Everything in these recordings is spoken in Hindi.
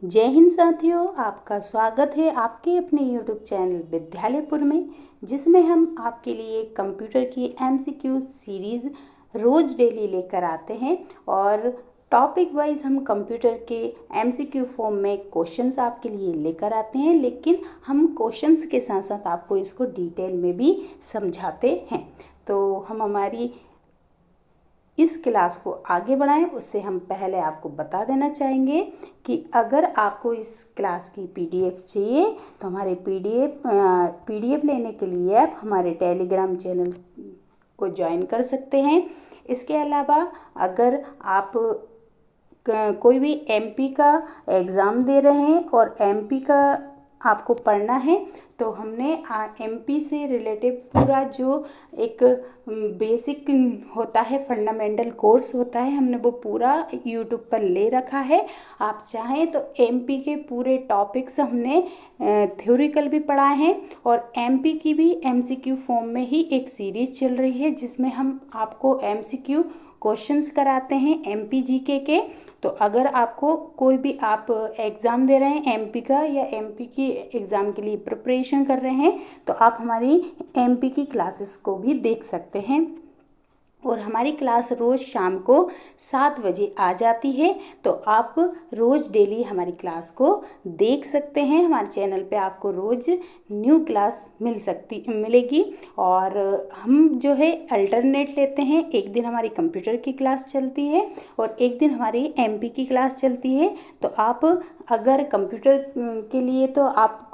जय हिंद साथियों, आपका स्वागत है आपके अपने YouTube चैनल विद्यालयपुर में, जिसमें हम आपके लिए कंप्यूटर की MCQ सीरीज़ रोज़ डेली लेकर आते हैं और टॉपिक वाइज हम कंप्यूटर के MCQ फॉर्म में क्वेश्चंस आपके लिए लेकर आते हैं। लेकिन हम क्वेश्चंस के साथ साथ आपको इसको डिटेल में भी समझाते हैं। तो हम हमारी इस क्लास को आगे बढ़ाएं उससे हम पहले आपको बता देना चाहेंगे कि अगर आपको इस क्लास की PDF चाहिए तो हमारे PDF लेने के लिए आप हमारे टेलीग्राम चैनल को ज्वाइन कर सकते हैं। इसके अलावा अगर आप कोई भी MP का एग्ज़ाम दे रहे हैं और MP का आपको पढ़ना है तो हमने MP से रिलेटेड पूरा जो एक बेसिक होता है, फंडामेंटल कोर्स होता है, हमने वो पूरा YouTube पर ले रखा है। आप चाहें तो MP के पूरे टॉपिक्स हमने थ्योरिकल भी पढ़ाए हैं और MP की भी MCQ फॉर्म में ही एक सीरीज़ चल रही है जिसमें हम आपको MCQ क्वेश्चंस कराते हैं MP GK के। तो अगर आपको कोई भी आप एग्ज़ाम दे रहे हैं MP का या MP की एग्ज़ाम के लिए प्रिपरेशन कर रहे हैं तो आप हमारी MP की क्लासेस को भी देख सकते हैं। और हमारी क्लास रोज़ शाम को 7 बजे आ जाती है, तो आप रोज़ डेली हमारी क्लास को देख सकते हैं। हमारे चैनल पे आपको रोज़ न्यू क्लास मिलेगी और हम जो है अल्टरनेट लेते हैं। एक दिन हमारी कंप्यूटर की क्लास चलती है और एक दिन हमारी MP की क्लास चलती है। तो आप अगर कंप्यूटर के लिए तो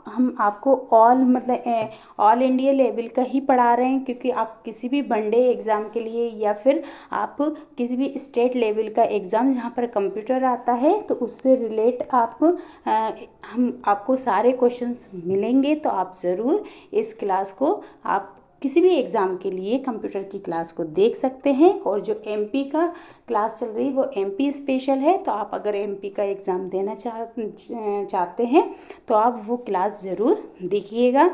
हम आपको ऑल इंडिया लेवल का ही पढ़ा रहे हैं, क्योंकि आप किसी भी वनडे एग्ज़ाम के लिए या फिर आप किसी भी स्टेट लेवल का एग्ज़ाम जहाँ पर कंप्यूटर आता है तो उससे रिलेट हम आपको सारे क्वेश्चंस मिलेंगे। तो आप ज़रूर इस क्लास को आप किसी भी एग्ज़ाम के लिए कंप्यूटर की क्लास को देख सकते हैं। और जो MP का क्लास चल रही है वो MP स्पेशल है, तो आप अगर MP का एग्ज़ाम देना चाहते हैं तो आप वो क्लास ज़रूर देखिएगा।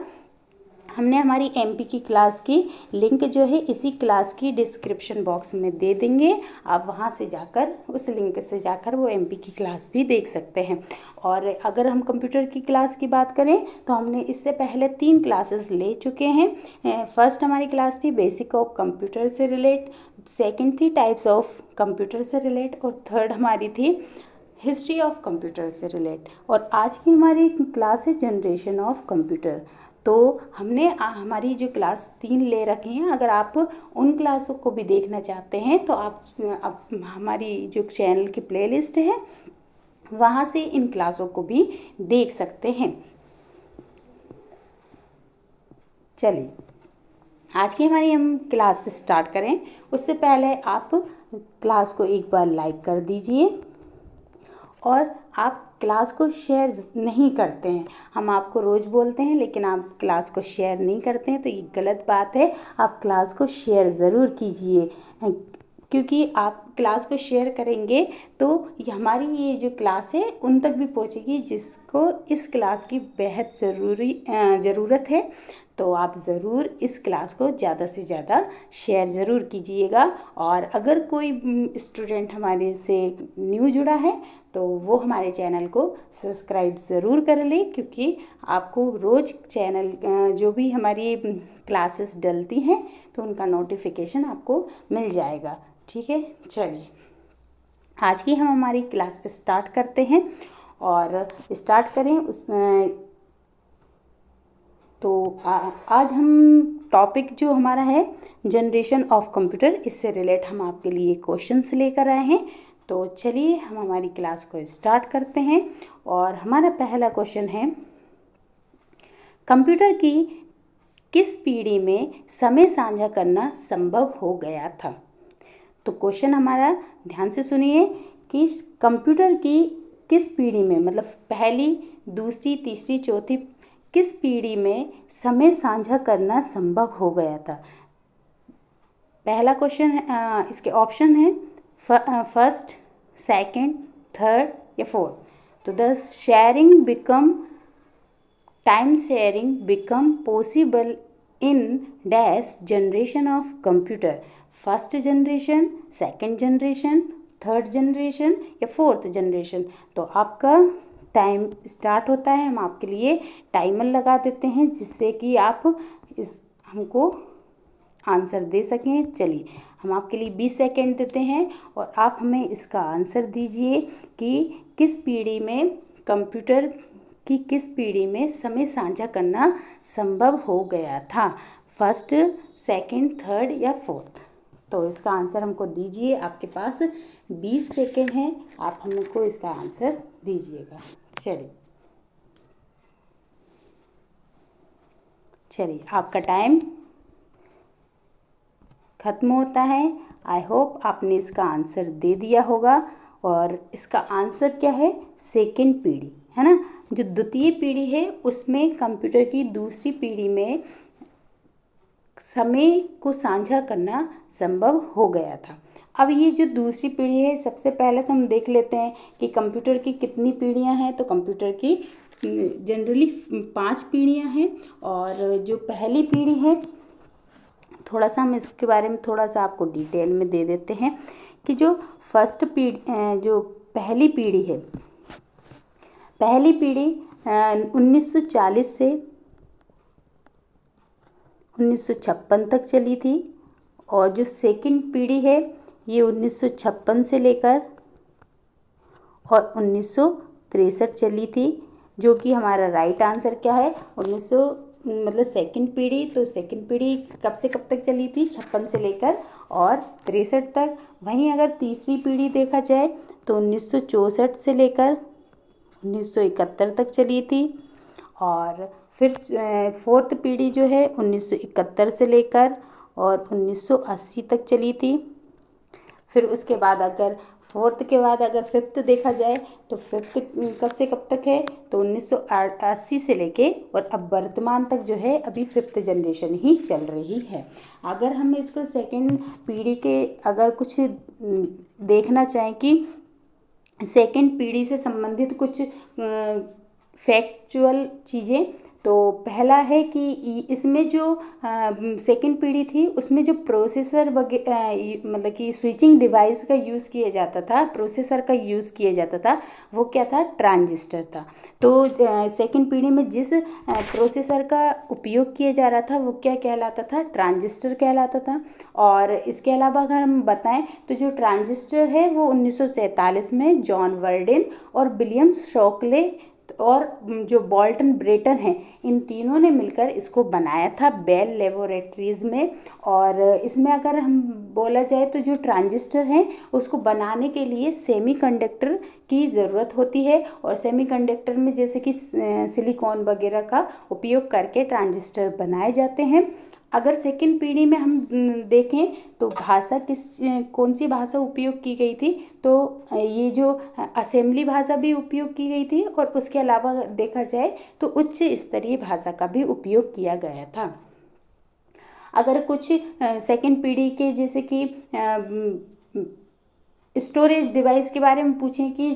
हमने हमारी MP की क्लास की लिंक जो है इसी क्लास की डिस्क्रिप्शन बॉक्स में दे देंगे। आप वहां से जाकर उस लिंक से जाकर वो MP की क्लास भी देख सकते हैं। और अगर हम कंप्यूटर की क्लास की बात करें तो हमने इससे पहले 3 क्लासेस ले चुके हैं। फर्स्ट हमारी क्लास थी बेसिक ऑफ कंप्यूटर से रिलेट, सेकेंड थी टाइप्स ऑफ कंप्यूटर से रिलेट और थर्ड हमारी थी हिस्ट्री ऑफ कंप्यूटर से रिलेट। और आज की हमारी क्लास है जनरेशन ऑफ कंप्यूटर। तो हमने हमारी जो क्लास 3 ले रखी हैं, अगर आप उन क्लासों को भी देखना चाहते हैं तो आप हमारी जो चैनल की प्लेलिस्ट है वहाँ से इन क्लासों को भी देख सकते हैं। चलिए आज की हमारी हम क्लास स्टार्ट करें उससे पहले आप क्लास को एक बार लाइक कर दीजिए और आप क्लास को शेयर नहीं करते हैं। हम आपको रोज़ बोलते हैं लेकिन आप क्लास को शेयर नहीं करते हैं, तो ये गलत बात है। आप क्लास को शेयर ज़रूर कीजिए, क्योंकि आप क्लास को शेयर करेंगे तो हमारी ये जो क्लास है उन तक भी पहुंचेगी जिसको इस क्लास की बेहद ज़रूरत है। तो आप ज़रूर इस क्लास को ज़्यादा से ज़्यादा शेयर ज़रूर कीजिएगा। और अगर कोई स्टूडेंट हमारे से न्यू जुड़ा है तो वो हमारे चैनल को सब्सक्राइब ज़रूर कर ले, क्योंकि आपको रोज़ चैनल जो भी हमारी क्लासेस डलती हैं तो उनका नोटिफिकेशन आपको मिल जाएगा। ठीक है, चलिए आज की हम हमारी क्लास स्टार्ट करते हैं। और स्टार्ट करें तो आज हम टॉपिक जो हमारा है जनरेशन ऑफ कंप्यूटर, इससे रिलेट हम आपके लिए क्वेश्चंस लेकर आए हैं। तो चलिए हम हमारी क्लास को स्टार्ट करते हैं। और हमारा पहला क्वेश्चन है, कंप्यूटर की किस पीढ़ी में समय साझा करना संभव हो गया था? तो क्वेश्चन हमारा ध्यान से सुनिए कि कंप्यूटर की किस पीढ़ी में, मतलब पहली, दूसरी, तीसरी, चौथी, किस पीढ़ी में समय साझा करना संभव हो गया था? पहला क्वेश्चन है, इसके ऑप्शन है फर्स्ट, सेकंड, थर्ड या फोर्थ। तो the time sharing become possible in dash generation of computer, first generation, second generation, third generation या फोर्थ जनरेशन। तो आपका टाइम स्टार्ट होता है हम आपके लिए टाइमर लगा देते हैं जिससे कि आप इस हमको आंसर दे सकें। चलिए हम आपके लिए 20 सेकेंड देते हैं और आप हमें इसका आंसर दीजिए कि किस पीढ़ी में कंप्यूटर की किस पीढ़ी में समय साझा करना संभव हो गया था, फर्स्ट, सेकंड, थर्ड या फोर्थ। तो इसका आंसर हमको दीजिए। आपके पास 20 सेकेंड है, आप हमको इसका आंसर दीजिएगा। चलिए आपका टाइम ख़त्म होता है। आई होप आपने इसका आंसर दे दिया होगा। और इसका आंसर क्या है? सेकेंड पीढ़ी, है ना। जो द्वितीय पीढ़ी है उसमें कंप्यूटर की दूसरी पीढ़ी में समय को साझा करना संभव हो गया था। अब ये जो दूसरी पीढ़ी है, सबसे पहले तो हम देख लेते हैं कि कंप्यूटर की कितनी पीढ़ियां हैं। तो कंप्यूटर की जनरली 5 पीढ़ियां हैं। और जो पहली पीढ़ी है, थोड़ा सा हम इसके बारे में थोड़ा सा आपको डिटेल में दे देते हैं कि जो फर्स्ट पीढ़ी जो पहली पीढ़ी है, पहली पीढ़ी 1940 से 1956 तक चली थी। और जो सेकंड पीढ़ी है ये 1956 से लेकर और 1963 चली थी, जो कि हमारा राइट आंसर क्या है? 1900 मतलब सेकंड पीढ़ी। तो सेकंड पीढ़ी कब से कब तक चली थी? 56 से लेकर और 63 तक। वहीं अगर तीसरी पीढ़ी देखा जाए तो 1964 से लेकर 1971 तक चली थी। और फिर फोर्थ पीढ़ी जो है 1971 से लेकर और 1980 तक चली थी। फिर उसके बाद अगर फोर्थ के बाद अगर फिफ्थ देखा जाए तो फिफ्थ कब से कब तक है? तो 1980 से लेके और अब वर्तमान तक जो है अभी फिफ्थ जनरेशन ही चल रही है। अगर हम इसको सेकंड पीढ़ी के अगर कुछ देखना चाहें कि सेकंड पीढ़ी से संबंधित कुछ फैक्चुअल चीज़ें, तो पहला है कि इसमें जो सेकंड पीढ़ी थी उसमें जो प्रोसेसर मतलब कि स्विचिंग डिवाइस का यूज़ किया जाता था, प्रोसेसर का यूज़ किया जाता था, वो क्या था? ट्रांजिस्टर था। तो सेकंड पीढ़ी में जिस प्रोसेसर का उपयोग किया जा रहा था वो क्या कहलाता था? ट्रांजिस्टर कहलाता था। और इसके अलावा अगर हम बताएं तो जो ट्रांजिस्टर है वो 1947 में जॉन वर्डेन और विलियम शॉकले और जो बॉल्टन ब्रेटन हैं, इन तीनों ने मिलकर इसको बनाया था बेल लेबोरेटरीज़ में। और इसमें अगर हम बोला जाए तो जो ट्रांजिस्टर हैं उसको बनाने के लिए सेमीकंडक्टर की ज़रूरत होती है। और सेमीकंडक्टर में जैसे कि सिलिकॉन वगैरह का उपयोग करके ट्रांजिस्टर बनाए जाते हैं। अगर सेकंड पीढ़ी में हम देखें तो भाषा कौन सी भाषा उपयोग की गई थी? तो ये जो असेंबली भाषा भी उपयोग की गई थी और उसके अलावा देखा जाए तो उच्च स्तरीय भाषा का भी उपयोग किया गया था। अगर कुछ सेकंड पीढ़ी के जैसे कि स्टोरेज डिवाइस के बारे में पूछें कि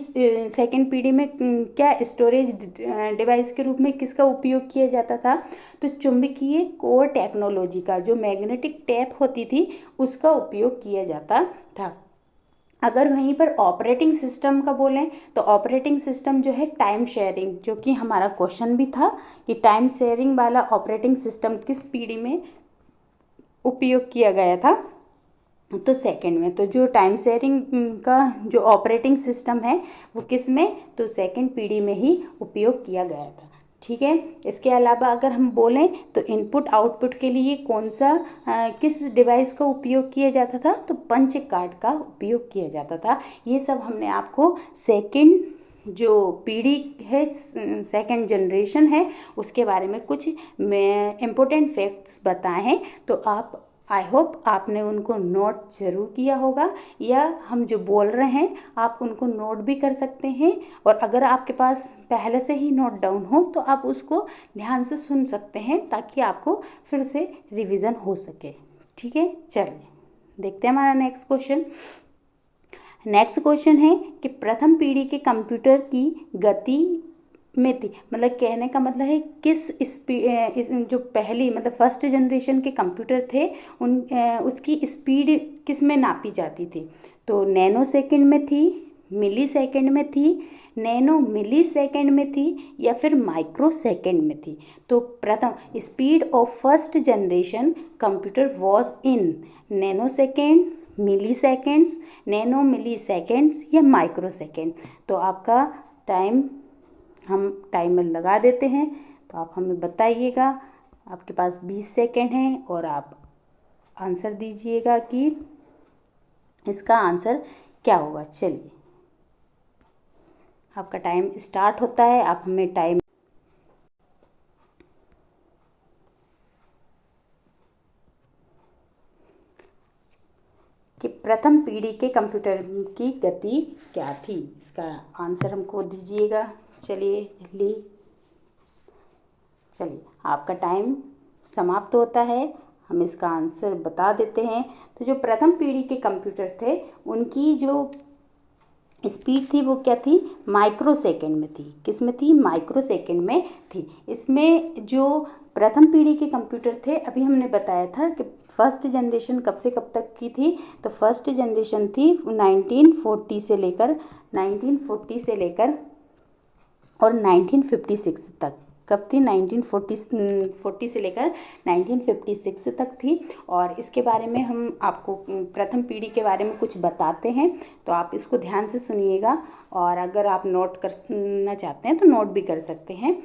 सेकंड पीढ़ी में क्या स्टोरेज डिवाइस के रूप में किसका उपयोग किया जाता था? तो चुंबकीय कोर टेक्नोलॉजी का, जो मैग्नेटिक टेप होती थी, उसका उपयोग किया जाता था। अगर वहीं पर ऑपरेटिंग सिस्टम का बोलें तो ऑपरेटिंग सिस्टम जो है टाइम शेयरिंग, जो कि हमारा क्वेश्चन भी था कि टाइम शेयरिंग वाला ऑपरेटिंग सिस्टम किस पीढ़ी में उपयोग किया गया था? तो सेकंड में। तो जो टाइम शेयरिंग का जो ऑपरेटिंग सिस्टम है वो किस में? तो सेकंड पीढ़ी में ही उपयोग किया गया था। ठीक है। इसके अलावा अगर हम बोलें तो इनपुट आउटपुट के लिए कौन सा किस डिवाइस का उपयोग किया जाता था? तो पंच कार्ड का उपयोग किया जाता था। ये सब हमने आपको सेकंड जो पीढ़ी है, सेकंड जनरेशन है, उसके बारे में कुछ इम्पोर्टेंट फैक्ट्स बताए हैं। तो आप आई होप आपने उनको नोट ज़रूर किया होगा, या हम जो बोल रहे हैं आप उनको नोट भी कर सकते हैं। और अगर आपके पास पहले से ही नोट डाउन हो तो आप उसको ध्यान से सुन सकते हैं ताकि आपको फिर से रिवीजन हो सके। ठीक है, चलिए देखते हैं हमारा नेक्स्ट क्वेश्चन। नेक्स्ट क्वेश्चन है कि प्रथम पीढ़ी के कंप्यूटर की गति में थी, मतलब कहने का मतलब है किस इस जो पहली मतलब फर्स्ट जनरेशन के कंप्यूटर थे उसकी स्पीड किस में नापी जाती थी? तो नैनो सेकंड में थी, मिली सेकंड में थी, नैनो मिली सेकेंड में थी या फिर माइक्रो सेकेंड में थी? तो प्रथम speed of first generation computer was in nano second, milli seconds, nano milli seconds या माइक्रो सेकेंड। तो आपका टाइम हम टाइमर लगा देते हैं, तो आप हमें बताइएगा। आपके पास 20 सेकेंड हैं और आप आंसर दीजिएगा कि इसका आंसर क्या होगा। चलिए, आपका टाइम स्टार्ट होता है। आप हमें टाइम कि प्रथम पीढ़ी के कंप्यूटर की गति क्या थी, इसका आंसर हमको दीजिएगा। चलिए जल्दी, चलिए आपका टाइम समाप्त होता है। हम इसका आंसर बता देते हैं। तो जो प्रथम पीढ़ी के कंप्यूटर थे उनकी जो स्पीड थी वो क्या थी? माइक्रो सेकेंड में थी। किस में थी? माइक्रो सेकेंड में थी। इसमें जो प्रथम पीढ़ी के कंप्यूटर थे, अभी हमने बताया था कि फर्स्ट जनरेशन कब से कब तक की थी। तो फर्स्ट जनरेशन थी 1940 से लेकर और 1956 तक। कब थी? 1940 से लेकर 1956 तक थी। और इसके बारे में हम आपको प्रथम पीढ़ी के बारे में कुछ बताते हैं, तो आप इसको ध्यान से सुनिएगा। और अगर आप नोट करना चाहते हैं तो नोट भी कर सकते हैं।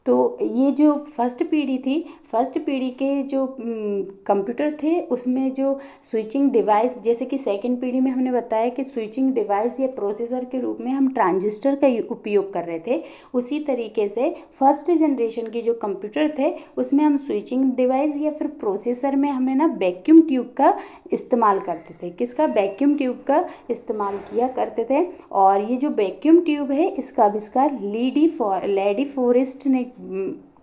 तो ये जो फर्स्ट पीढ़ी थी, फर्स्ट पीढ़ी के जो कंप्यूटर थे उसमें जो स्विचिंग डिवाइस, जैसे कि सेकंड पीढ़ी में हमने बताया कि स्विचिंग डिवाइस या प्रोसेसर के रूप में हम ट्रांजिस्टर का उपयोग कर रहे थे, उसी तरीके से फर्स्ट जनरेशन के जो कंप्यूटर थे उसमें हम स्विचिंग डिवाइस या फिर प्रोसेसर में हमें ना वैक्यूम ट्यूब का इस्तेमाल करते थे। किसका? वैक्यूम ट्यूब का इस्तेमाल किया करते थे। और ये जो वैक्यूम ट्यूब है इसका आविष्कार लेडी फॉरेस्ट ने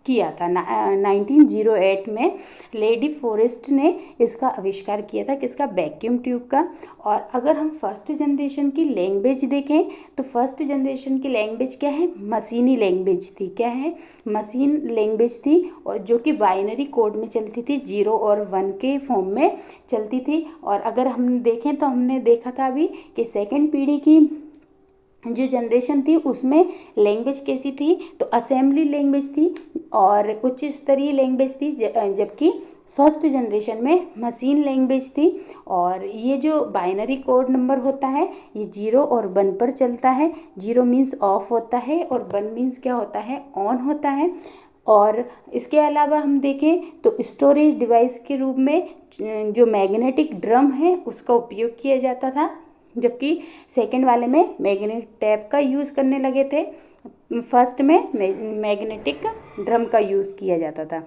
किया था। 1908 में लेडी फॉरेस्ट ने इसका आविष्कार किया था। किसका? वैक्यूम ट्यूब का। और अगर हम फर्स्ट जनरेशन की लैंग्वेज देखें तो फर्स्ट जनरेशन की लैंग्वेज क्या है? मशीनी लैंग्वेज थी। क्या है? मशीन लैंग्वेज थी, और जो कि बाइनरी कोड में चलती थी, 0 और 1 के फॉर्म में चलती थी। और अगर हम देखें तो हमने देखा था अभी कि सेकेंड पीढ़ी की जो जनरेशन थी उसमें लैंग्वेज कैसी थी? तो असेंबली लैंग्वेज थी और उच्च स्तरीय लैंग्वेज थी, जबकि फर्स्ट जनरेशन में मशीन लैंग्वेज थी। और ये जो बाइनरी कोड नंबर होता है ये 0 और 1 पर चलता है। 0 मीन्स ऑफ होता है और 1 मीन्स क्या होता है? ऑन होता है। और इसके अलावा हम देखें तो स्टोरेज डिवाइस के रूप में जो मैग्नेटिक ड्रम है उसका उपयोग किया जाता था, जबकि सेकंड वाले में मैग्नेटिक टैप का यूज़ करने लगे थे। फर्स्ट में मैग्नेटिक ड्रम का यूज़ किया जाता था।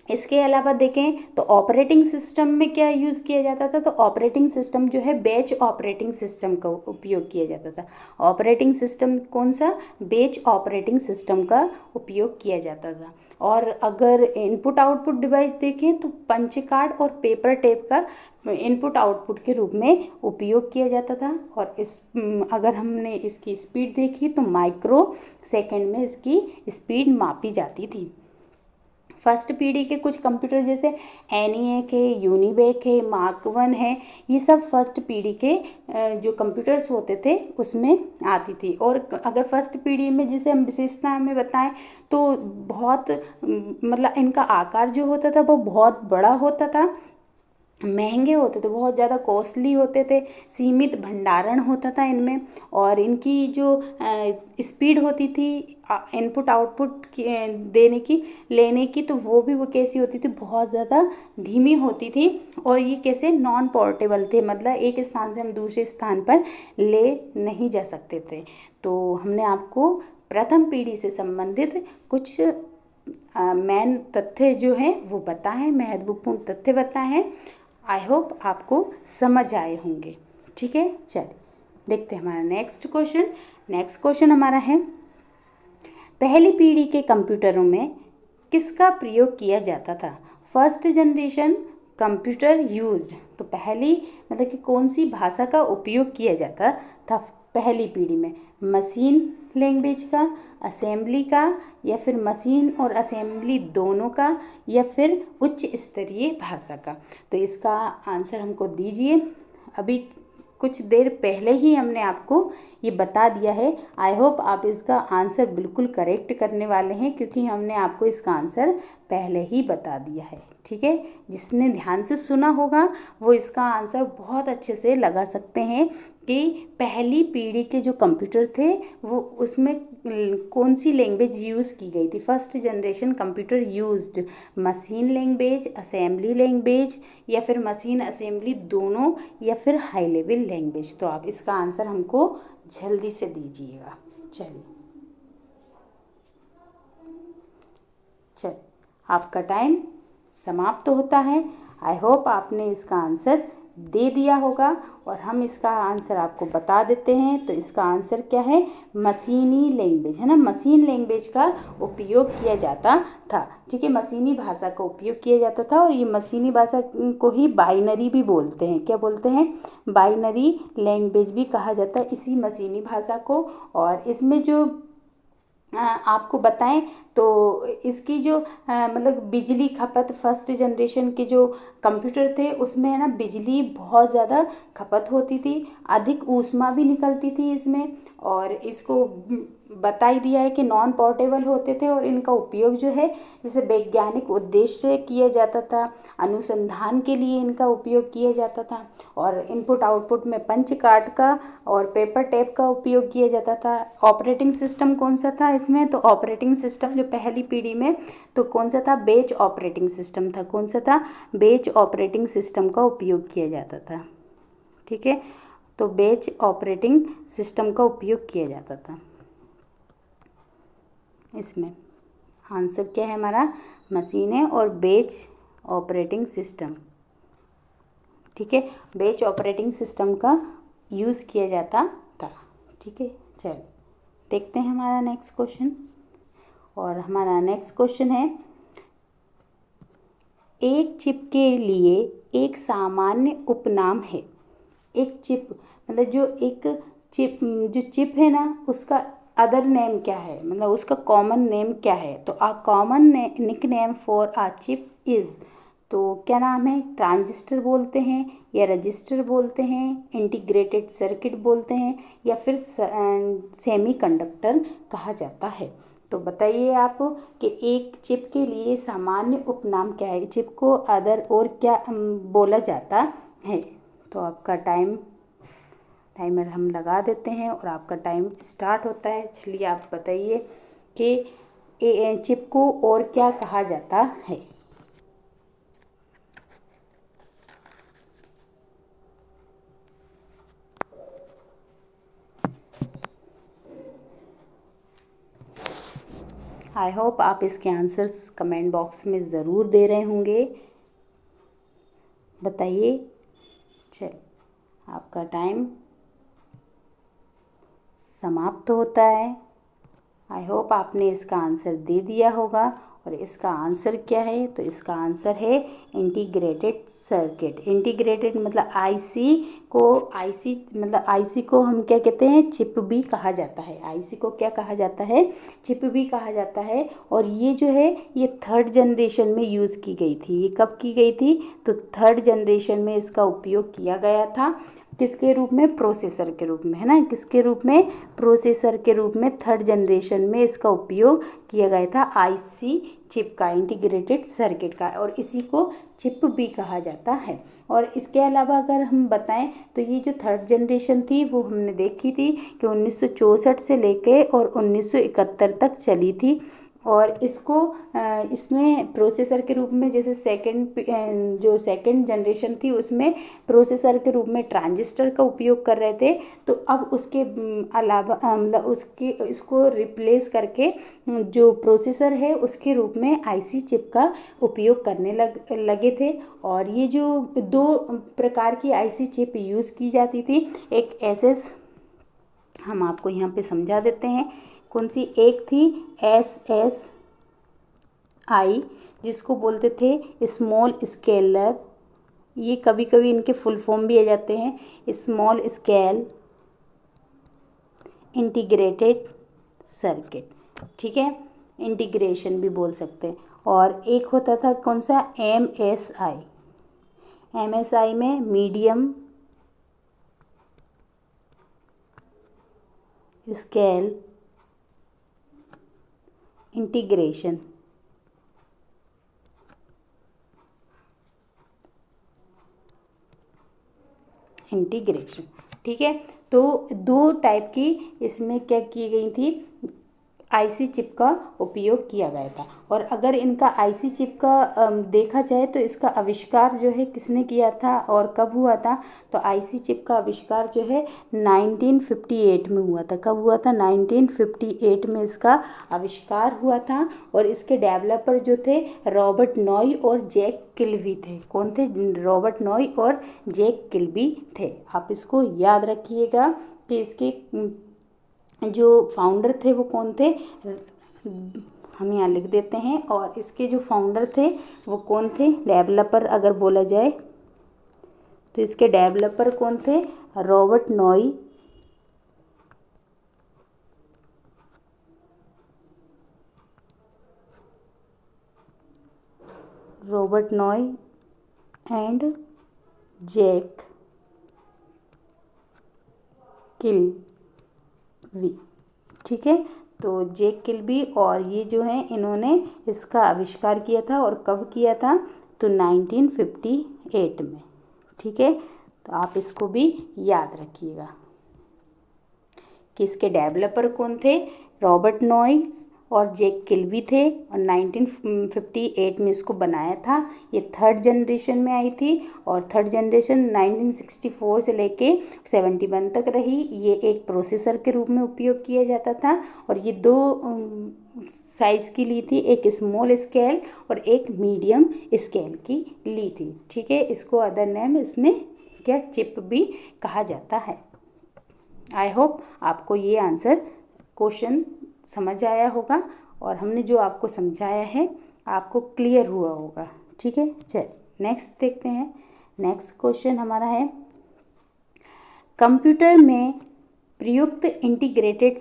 इसके अलावा देखें तो ऑपरेटिंग सिस्टम में क्या यूज़ किया जाता था? तो ऑपरेटिंग सिस्टम जो है बैच ऑपरेटिंग सिस्टम का उपयोग किया जाता था। ऑपरेटिंग सिस्टम कौन सा? बैच ऑपरेटिंग सिस्टम का उपयोग किया जाता था। और अगर इनपुट आउटपुट डिवाइस देखें तो पंच कार्ड और पेपर टेप का इनपुट आउटपुट के रूप में उपयोग किया जाता था। और अगर हमने इसकी स्पीड देखी तो माइक्रो सेकेंड में इसकी स्पीड मापी जाती थी। फर्स्ट पीढ़ी के कुछ कंप्यूटर जैसे एनिएक है, यूनिवेक है, मार्क 1 है, ये सब फर्स्ट पीढ़ी के जो कंप्यूटर्स होते थे उसमें आती थी। और अगर फर्स्ट पीढ़ी में जिसे हम विशेषता में बताएं तो बहुत मतलब इनका आकार जो होता था वो बहुत बड़ा होता था, महंगे होते थे, बहुत ज़्यादा कॉस्टली होते थे, सीमित भंडारण होता था इनमें। और इनकी जो स्पीड होती थी इनपुट आउटपुट लेने की, तो वो कैसी होती थी? बहुत ज़्यादा धीमी होती थी। और ये कैसे? नॉन पोर्टेबल थे, मतलब एक स्थान से हम दूसरे स्थान पर ले नहीं जा सकते थे। तो हमने आपको प्रथम पीढ़ी से संबंधित कुछ मेन तथ्य जो हैं वो बताएं, महत्वपूर्ण तथ्य बताएं। आई होप आपको समझ आए होंगे। ठीक है, चलिए देखते हैं हमारा नेक्स्ट क्वेश्चन हमारा है, पहली पीढ़ी के कंप्यूटरों में किसका प्रयोग किया जाता था? फर्स्ट जनरेशन कंप्यूटर यूज्ड, तो पहली मतलब कि कौन सी भाषा का उपयोग किया जाता था पहली पीढ़ी में? मशीन लैंग्वेज का, असेंबली का, या फिर मशीन और असेंबली दोनों का, या फिर उच्च स्तरीय भाषा का? तो इसका आंसर हमको दीजिए। अभी कुछ देर पहले ही हमने आपको ये बता दिया है। आई होप आप इसका आंसर बिल्कुल करेक्ट करने वाले हैं, क्योंकि हमने आपको इसका आंसर पहले ही बता दिया है। ठीक है, जिसने ध्यान से सुना होगा वो इसका आंसर बहुत अच्छे से लगा सकते हैं कि पहली पीढ़ी के जो कंप्यूटर थे वो उसमें कौन सी लैंग्वेज यूज़ की गई थी। First generation computer used machine language, assembly language, या फिर मशीन असेंबली दोनों, या फिर हाई लेवल लैंग्वेज। तो आप इसका आंसर हमको जल्दी से दीजिएगा। चलिए आपका टाइम समाप्त होता है। आई होप आपने इसका आंसर दे दिया होगा, और हम इसका आंसर आपको बता देते हैं। तो इसका आंसर क्या है, मशीनी लैंग्वेज है ना। मशीन लैंग्वेज का उपयोग किया जाता था। ठीक है, मशीनी भाषा का उपयोग किया जाता था, और ये मशीनी भाषा को ही बाइनरी भी बोलते हैं। क्या बोलते हैं, बाइनरी लैंग्वेज भी कहा जाता है इसी मशीनी भाषा को। और इसमें जो आपको बताएं तो इसकी जो मतलब बिजली खपत, फर्स्ट जनरेशन के जो कंप्यूटर थे उसमें है ना बिजली बहुत ज़्यादा खपत होती थी, अधिक ऊष्मा भी निकलती थी इसमें। और इसको बता ही दिया है कि नॉन पोर्टेबल होते थे, और इनका उपयोग जो है जैसे वैज्ञानिक उद्देश्य से किया जाता था, अनुसंधान के लिए इनका उपयोग किया जाता था। और इनपुट आउटपुट में पंच कार्ड का और पेपर टेप का उपयोग किया जाता था। ऑपरेटिंग सिस्टम कौन सा था इसमें, तो ऑपरेटिंग सिस्टम जो पहली पीढ़ी में तो कौन सा था, बेच ऑपरेटिंग सिस्टम था। कौन सा था, बेच ऑपरेटिंग सिस्टम का उपयोग किया जाता था। ठीक है, तो बेच ऑपरेटिंग सिस्टम का उपयोग किया जाता था। इसमें आंसर क्या है हमारा, मशीनें और बेच ऑपरेटिंग सिस्टम। ठीक है, बेच ऑपरेटिंग सिस्टम का यूज़ किया जाता था। ठीक है, चलिए देखते हैं हमारा नेक्स्ट क्वेश्चन। और हमारा नेक्स्ट क्वेश्चन है, एक चिप के लिए एक सामान्य उपनाम है। एक चिप मतलब जो चिप है ना उसका अदर नेम क्या है, मतलब उसका कॉमन नेम क्या है। तो a common nick name for a chip is, तो क्या नाम है, ट्रांजिस्टर बोलते हैं, या रजिस्टर बोलते हैं, इंटीग्रेटेड सर्किट बोलते हैं, या फिर सेमीकंडक्टर कहा जाता है। तो बताइए आप कि एक चिप के लिए सामान्य उपनाम क्या है, चिप को अदर और क्या बोला जाता है। तो आपका टाइमर हम लगा देते हैं और आपका टाइम स्टार्ट होता है। चलिए आप बताइए कि चिप को और क्या कहा जाता है। आई होप आप इसके आंसर्स कमेंट बॉक्स में ज़रूर दे रहे होंगे। बताइए, चल आपका टाइम समाप्त होता है। आई होप आपने इसका आंसर दे दिया होगा। और इसका आंसर क्या है, तो इसका आंसर है इंटीग्रेटेड सर्किट। इंटीग्रेटेड मतलब आईसी को हम क्या कहते हैं, चिप भी कहा जाता है। आईसी को क्या कहा जाता है, चिप भी कहा जाता है। और ये जो है ये थर्ड जनरेशन में यूज़ की गई थी। ये कब की गई थी, तो थर्ड जनरेशन में इसका उपयोग किया गया था। किसके रूप में, प्रोसेसर के रूप में, है ना। किसके रूप में, प्रोसेसर के रूप में थर्ड जनरेशन में इसका उपयोग किया गया था, आईसी चिप का, इंटीग्रेटेड सर्किट का। और इसी को चिप भी कहा जाता है। और इसके अलावा अगर हम बताएं तो ये जो थर्ड जनरेशन थी वो हमने देखी थी कि 1964 से लेके और 1971 तक चली थी। और इसको इसमें प्रोसेसर के रूप में, जैसे जो सेकंड जनरेशन थी उसमें प्रोसेसर के रूप में ट्रांजिस्टर का उपयोग कर रहे थे। तो अब उसके अलावा मतलब इसको रिप्लेस करके जो प्रोसेसर है उसके रूप में आईसी चिप का उपयोग करने लगे थे। और ये जो दो प्रकार की आईसी चिप यूज़ की जाती थी, एक एसएस, हम आपको यहाँ पे समझा देते हैं कौन सी, एक थी SSI जिसको बोलते थे स्मॉल स्केलर। ये कभी कभी इनके फुल फॉर्म भी आ जाते हैं, स्मॉल स्केल इंटीग्रेटेड सर्किट। ठीक है, इंटीग्रेशन भी बोल सकते हैं। और एक होता था कौन सा, MSI। MSI में मीडियम स्केल इंटीग्रेशन। ठीक है, तो दो टाइप की इसमें क्या की गई थी, आईसी चिप का उपयोग किया गया था। और अगर इनका आईसी चिप का देखा जाए तो इसका आविष्कार जो है किसने किया था और कब हुआ था, तो आईसी चिप का आविष्कार जो है 1958 में हुआ था। कब हुआ था, 1958 में इसका आविष्कार हुआ था। और इसके डेवलपर जो थे रॉबर्ट नॉय और जैक किल्बी थे। कौन थे, रॉबर्ट नॉय और जैक किल्बी थे। आप इसको याद रखिएगा कि इसके जो फाउंडर थे वो कौन थे, हम यहाँ लिख देते हैं। और इसके जो फाउंडर थे वो कौन थे, डेवलपर अगर बोला जाए तो इसके डेवलपर कौन थे, रॉबर्ट नॉय एंड जैक किल्बी। ठीक है, तो जैक किल्बी और ये जो हैं इन्होंने इसका आविष्कार किया था। और कब किया था, तो 1958 में। ठीक है, तो आप इसको भी याद रखिएगा कि इसके डेवलपर कौन थे, रॉबर्ट नॉय और जैक किल्बी थे। और 1958 में इसको बनाया था। ये थर्ड जनरेशन में आई थी और थर्ड जनरेशन 1964 से लेके 71 तक रही। ये एक प्रोसेसर के रूप में उपयोग किया जाता था। और ये दो साइज़ की ली थी, एक स्मॉल स्केल और एक मीडियम स्केल की ली थी। ठीक है, इसको अदर नेम इसमें क्या चिप भी कहा जाता है। आई होप आपको ये आंसर क्वेश्चन समझ आया होगा और हमने जो आपको समझाया है आपको क्लियर हुआ होगा। ठीक है, चल नेक्स्ट देखते हैं। नेक्स्ट क्वेश्चन हमारा है, कंप्यूटर में प्रयुक्त इंटीग्रेटेड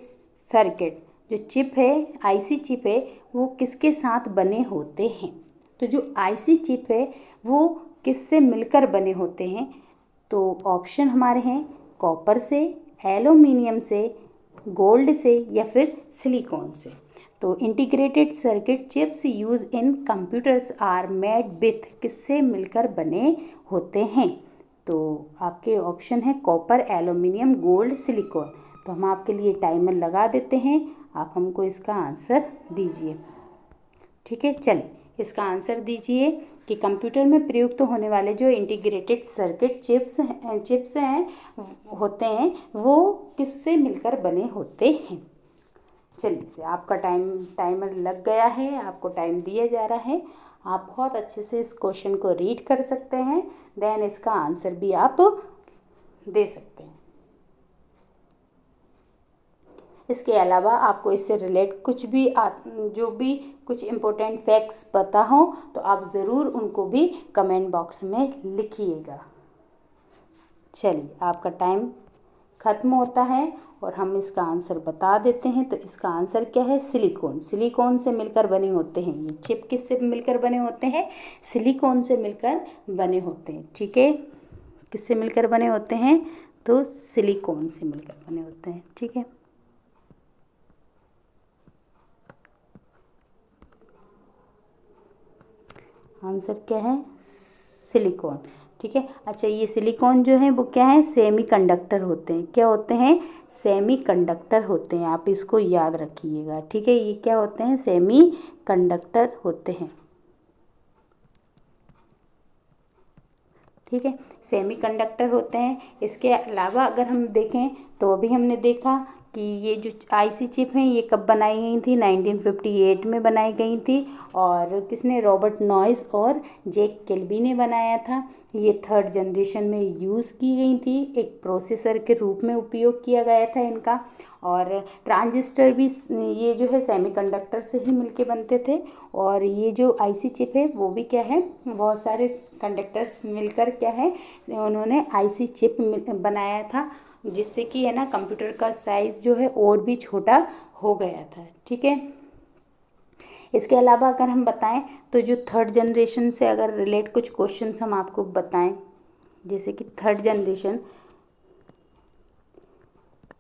सर्किट जो चिप है, आईसी चिप है, वो किसके साथ बने होते हैं। तो जो आईसी चिप है वो किससे मिलकर बने होते हैं, तो ऑप्शन हमारे हैं कॉपर से, एल्यूमिनियम से, गोल्ड से या फिर सिलिकॉन से। तो integrated circuit chips use in computers are made with किससे मिलकर बने होते हैं, तो आपके ऑप्शन है कॉपर, एल्यूमिनियम, गोल्ड, सिलिकॉन। तो हम आपके लिए टाइमर लगा देते हैं, आप हमको इसका आंसर दीजिए। ठीक है, चलिए इसका आंसर दीजिए कि कंप्यूटर में प्रयुक्त होने वाले जो इंटीग्रेटेड सर्किट चिप्स हैं होते हैं वो किससे मिलकर बने होते हैं। चलिए से आपका टाइमर लग गया है, आपको टाइम दिया जा रहा है। आप बहुत अच्छे से इस क्वेश्चन को रीड कर सकते हैं, देन इसका आंसर भी आप दे सकते हैं। इसके अलावा आपको इससे रिलेट जो भी कुछ इम्पोर्टेंट फैक्ट्स पता हो तो आप ज़रूर उनको भी कमेंट बॉक्स में लिखिएगा। चलिए आपका टाइम ख़त्म होता है और हम इसका आंसर बता देते हैं। तो इसका आंसर क्या है, सिलिकॉन। सिलिकॉन से मिलकर बने होते हैं ये चिप। किससे मिलकर बने होते हैं, सिलिकॉन से मिलकर बने होते हैं। ठीक है, किससे मिलकर बने होते हैं, तो सिलिकॉन से मिलकर बने होते हैं। ठीक है, आंसर क्या है, सिलिकॉन। ठीक है, अच्छा ये सिलिकॉन जो है वो क्या है, सेमी कंडक्टर होते हैं। क्या होते हैं, सेमी कंडक्टर होते हैं। आप इसको याद रखिएगा। ठीक है, ये क्या होते हैं, सेमी कंडक्टर होते हैं। ठीक है, सेमी कंडक्टर होते हैं। इसके अलावा अगर हम देखें तो अभी हमने देखा कि ये जो आईसी चिप हैं ये कब बनाई गई थी, 1958 में बनाई गई थी। और किसने, रॉबर्ट नॉइस और जैक किल्बी ने बनाया था। ये थर्ड जनरेशन में यूज़ की गई थी, एक प्रोसेसर के रूप में उपयोग किया गया था इनका। और ट्रांजिस्टर भी ये जो है सेमीकंडक्टर से ही मिलके बनते थे। और ये जो आईसी चिप है वो भी क्या है, बहुत सारे कंडक्टर्स मिलकर क्या है, उन्होंने आईसी चिप बनाया था, जिससे कि है ना कंप्यूटर का साइज़ जो है और भी छोटा हो गया था। ठीक है, इसके अलावा अगर हम बताएं तो जो थर्ड जनरेशन से अगर रिलेट कुछ क्वेश्चंस हम आपको बताएं, जैसे कि थर्ड जनरेशन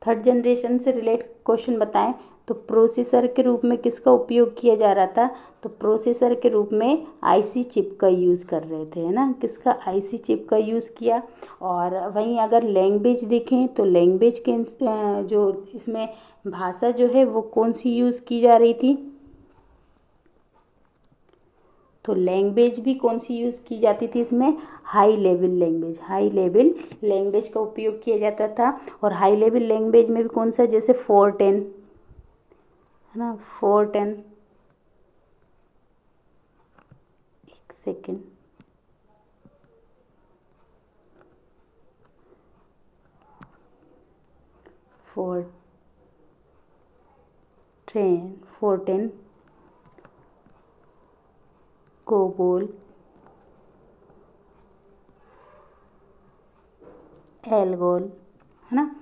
थर्ड जनरेशन से रिलेट क्वेश्चन बताएं तो प्रोसेसर के रूप में किसका उपयोग किया जा रहा था, तो प्रोसेसर के रूप में आईसी चिप का यूज़ कर रहे थे, है ना, किसका, आईसी चिप का यूज़ किया। और वहीं अगर लैंग्वेज देखें तो लैंग्वेज के जो इसमें भाषा जो है वो कौन सी यूज़ की जा रही थी, तो लैंग्वेज भी कौन सी यूज़ की जाती थी इसमें, high level language, high level language का उपयोग किया जाता था। और हाई लेवल लैंग्वेज में भी कौन सा, जैसे 410, है ना, 410, एक सेकेंड, फोर 410 कोबोल, एल्गोल, है ना,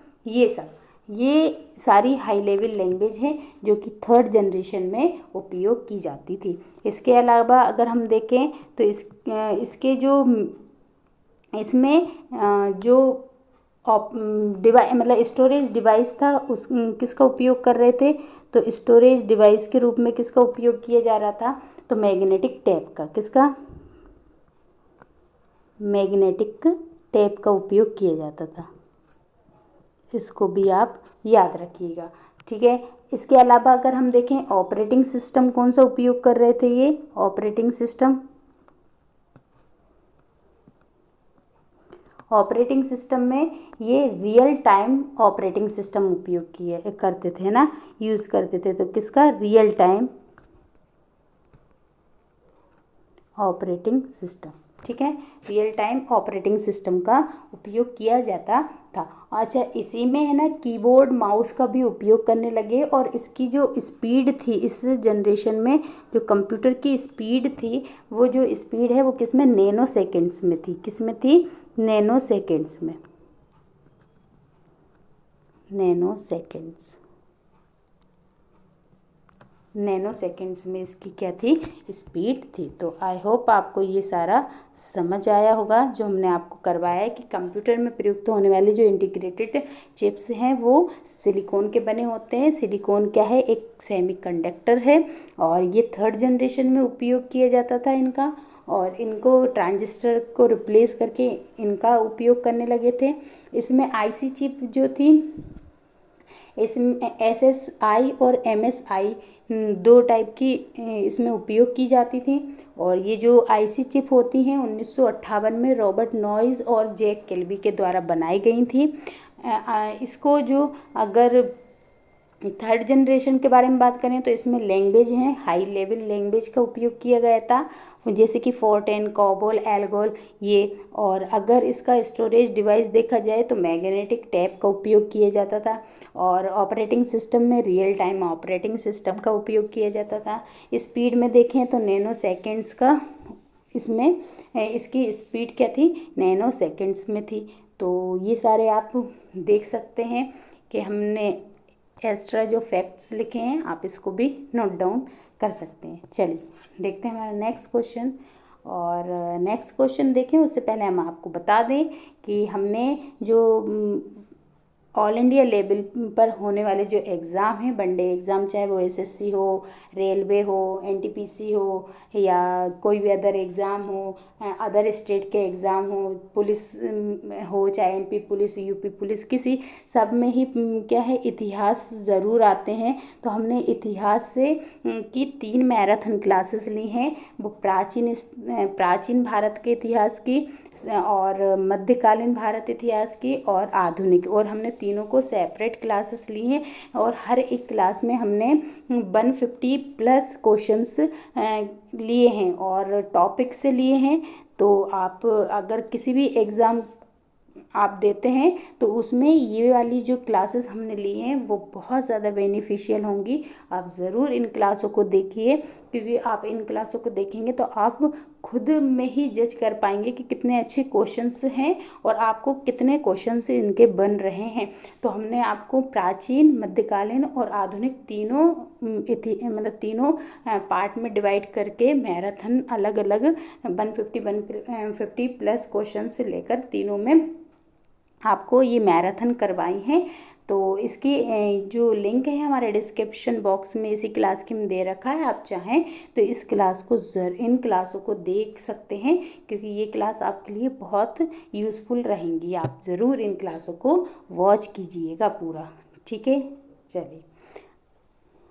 ये सारी हाई लेवल लैंग्वेज हैं जो कि थर्ड जनरेशन में उपयोग की जाती थी। इसके अलावा अगर हम देखें तो इसके जो इसमें जो डिवाइस मतलब स्टोरेज डिवाइस था उस किसका उपयोग कर रहे थे, तो स्टोरेज डिवाइस के रूप में किसका उपयोग किया जा रहा था, तो मैग्नेटिक टेप का, किसका, मैग्नेटिक टेप का उपयोग किया जाता था। इसको भी आप याद रखिएगा, ठीक है। इसके अलावा अगर हम देखें ऑपरेटिंग सिस्टम कौन सा उपयोग कर रहे थे, ये ऑपरेटिंग सिस्टम में ये रियल टाइम ऑपरेटिंग सिस्टम उपयोग किए करते थे ना, यूज़ करते थे, तो किसका, रियल टाइम ऑपरेटिंग सिस्टम, ठीक है, रियल टाइम ऑपरेटिंग सिस्टम का उपयोग किया जाता था। अच्छा, इसी में है ना कीबोर्ड माउस का भी उपयोग करने लगे, और इसकी जो स्पीड थी इस जनरेशन में, जो कंप्यूटर की स्पीड थी, वो जो स्पीड है वो किस में, नैनो सेकेंड्स में थी, किस में थी, नैनो सेकेंड्स में, नैनो सेकेंड्स में इसकी क्या थी, स्पीड थी। तो आई होप आपको ये सारा समझ आया होगा जो हमने आपको करवाया है कि कंप्यूटर में प्रयुक्त होने वाले जो इंटीग्रेटेड चिप्स हैं वो सिलिकॉन के बने होते हैं। सिलिकॉन क्या है, एक सेमीकंडक्टर है, और ये थर्ड जनरेशन में उपयोग किया जाता था इनका, और इनको ट्रांजिस्टर को रिप्लेस करके इनका उपयोग करने लगे थे। इसमें आईसी चिप जो थी, इसमें एसएसआई और एमएसआई दो टाइप की इसमें उपयोग की जाती थी। और ये जो आईसी चिप होती हैं 1958 में रॉबर्ट नॉइज और जैक केल्बी के द्वारा बनाई गई थी। इसको जो अगर थर्ड जनरेशन के बारे में बात करें तो इसमें लैंग्वेज हैं, हाई लेवल लैंग्वेज का उपयोग किया गया था, जैसे कि 410, कोबोल, एल्गोल ये। और अगर इसका स्टोरेज डिवाइस देखा जाए तो मैग्नेटिक टेप का उपयोग किया जाता था, और ऑपरेटिंग सिस्टम में रियल टाइम ऑपरेटिंग सिस्टम का उपयोग किया जाता था। स्पीड में देखें तो नैनो सेकेंड्स का इसमें इसकी स्पीड क्या थी, नैनो सेकेंड्स में थी। तो ये सारे आप देख सकते हैं कि हमने एक्स्ट्रा जो फैक्ट्स लिखे हैं आप इसको भी नोट डाउन कर सकते हैं। चलिए देखते हैं हमारा नेक्स्ट क्वेश्चन। और नेक्स्ट क्वेश्चन देखें उससे पहले हम आपको बता दें कि हमने जो ऑल इंडिया लेवल पर होने वाले जो एग्ज़ाम हैं, वनडे एग्ज़ाम, चाहे वो एसएससी हो, रेलवे हो, एनटीपीसी हो, या कोई भी अदर एग्ज़ाम हो, अदर स्टेट के एग्ज़ाम हो, पुलिस हो, चाहे एमपी पुलिस, यूपी पुलिस, किसी सब में ही क्या है, इतिहास ज़रूर आते हैं। तो हमने इतिहास से की 3 मैराथन क्लासेस ली हैं, वो प्राचीन भारत के इतिहास की, और मध्यकालीन भारत इतिहास की, और आधुनिक, और हमने तीनों को सेपरेट क्लासेस ली हैं। और हर एक क्लास में हमने 150 प्लस क्वेश्चंस लिए हैं और टॉपिक से लिए हैं। तो आप अगर किसी भी एग्ज़ाम आप देते हैं तो उसमें ये वाली जो क्लासेस हमने ली हैं वो बहुत ज़्यादा बेनिफिशियल होंगी। आप ज़रूर इन क्लासों को देखिए, क्योंकि आप इन क्लासों को देखेंगे तो आप खुद में ही जज कर पाएंगे कि कितने अच्छे क्वेश्चंस हैं और आपको कितने क्वेश्चंस इनके बन रहे हैं। तो हमने आपको प्राचीन, मध्यकालीन और आधुनिक तीनों पार्ट में डिवाइड करके मैराथन अलग अलग 150 प्लस क्वेश्चन से लेकर तीनों में आपको ये मैराथन करवाई हैं। तो इसकी जो लिंक है हमारे डिस्क्रिप्शन बॉक्स में इसी क्लास की में दे रखा है। आप चाहें तो इस क्लास को इन क्लासों को देख सकते हैं, क्योंकि ये क्लास आपके लिए बहुत यूज़फुल रहेंगी। आप ज़रूर इन क्लासों को वॉच कीजिएगा पूरा, ठीक है। चलिए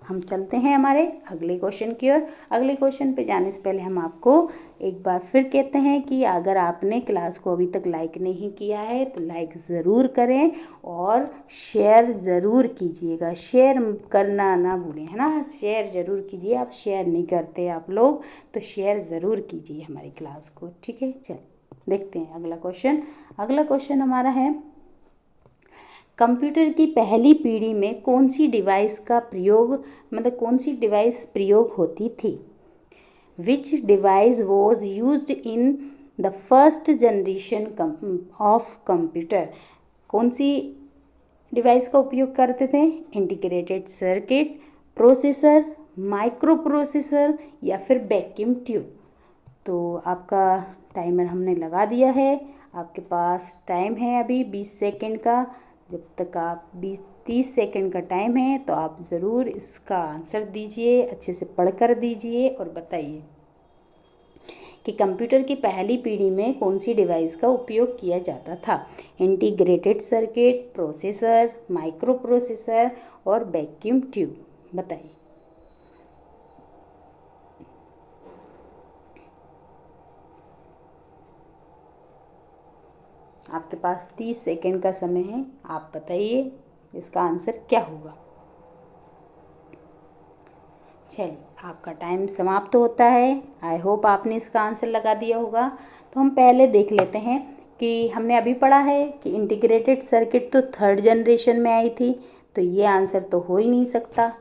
हम चलते हैं हमारे अगले क्वेश्चन की ओर। अगले क्वेश्चन पे जाने से पहले हम आपको एक बार फिर कहते हैं कि अगर आपने क्लास को अभी तक लाइक नहीं किया है तो लाइक ज़रूर करें और शेयर ज़रूर कीजिएगा। शेयर करना ना भूलें, है ना, शेयर ज़रूर कीजिए। आप शेयर नहीं करते आप लोग, तो शेयर ज़रूर कीजिए हमारी क्लास को, ठीक है। चलिए देखते हैं अगला क्वेश्चन। अगला क्वेश्चन हमारा है, कंप्यूटर की पहली पीढ़ी में कौन सी डिवाइस का प्रयोग, मतलब कौन सी डिवाइस प्रयोग होती थी। विच device was used in the first generation of computer. कौन सी डिवाइस का उपयोग करते थे। Integrated circuit, processor, micro processor या फिर वैक्यूम ट्यूब। तो आपका टाइमर हमने लगा दिया है। आपके पास टाइम है अभी 20 सेकेंड का। जब तक आप 20-30 सेकेंड का टाइम है तो आप ज़रूर इसका आंसर दीजिए, अच्छे से पढ़ कर दीजिए और बताइए कि कंप्यूटर की पहली पीढ़ी में कौन सी डिवाइस का उपयोग किया जाता था। Integrated circuit, processor, micro processor और वैक्यूम ट्यूब। बताइए। आपके पास 30 सेकेंड का समय है, आप बताइए इसका आंसर क्या होगा। चलिए आपका टाइम समाप्त होता है। आई होप आपने इसका आंसर लगा दिया होगा। तो हम पहले देख लेते हैं कि हमने अभी पढ़ा है कि इंटीग्रेटेड सर्किट तो थर्ड जनरेशन में आई थी, तो ये आंसर तो हो ही नहीं सकता।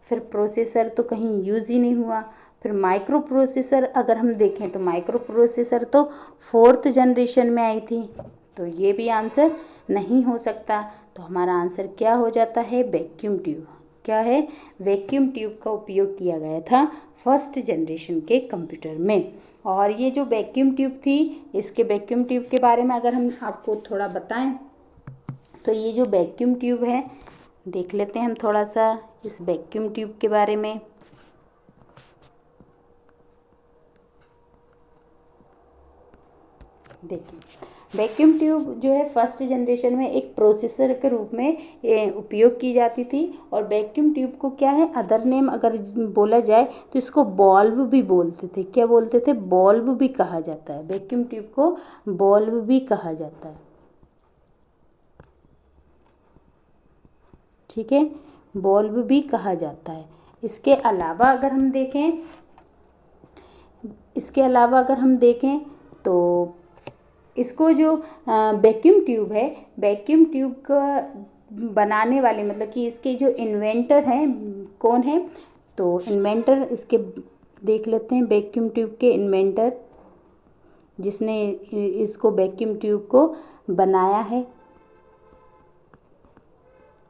फिर प्रोसेसर तो कहीं यूज़ ही नहीं हुआ। फिर माइक्रो प्रोसेसर अगर हम देखें तो माइक्रो प्रोसेसर तो फोर्थ जनरेशन में आई थी, तो ये भी आंसर नहीं हो सकता। तो हमारा आंसर क्या हो जाता है, वैक्यूम ट्यूब। क्या है, वैक्यूम ट्यूब का उपयोग किया गया था फर्स्ट जनरेशन के कंप्यूटर में। और ये जो वैक्यूम ट्यूब थी, इसके वैक्यूम ट्यूब के बारे में अगर हम आपको थोड़ा बताएं तो ये जो वैक्यूम ट्यूब है, देख लेते हैं हम थोड़ा सा इस वैक्यूम ट्यूब के बारे में। देखिए वैक्यूम ट्यूब जो है फर्स्ट जनरेशन में एक प्रोसेसर के रूप में उपयोग की जाती थी। और वैक्यूम ट्यूब को क्या है, अदर नेम अगर बोला जाए तो इसको बॉल्ब भी बोलते थे। क्या बोलते थे, बॉल्ब भी कहा जाता है। वैक्यूम ट्यूब को बॉल्ब भी कहा जाता है, ठीक है, बॉल्ब भी कहा जाता है। इसके अलावा अगर हम देखें तो इसको जो वैक्यूम ट्यूब है, वैक्यूम ट्यूब का बनाने वाले, मतलब कि इसके जो इन्वेंटर हैं कौन है, तो इन्वेंटर इसके देख लेते हैं। वैक्यूम ट्यूब के इन्वेंटर जिसने इसको वैक्यूम ट्यूब को बनाया है,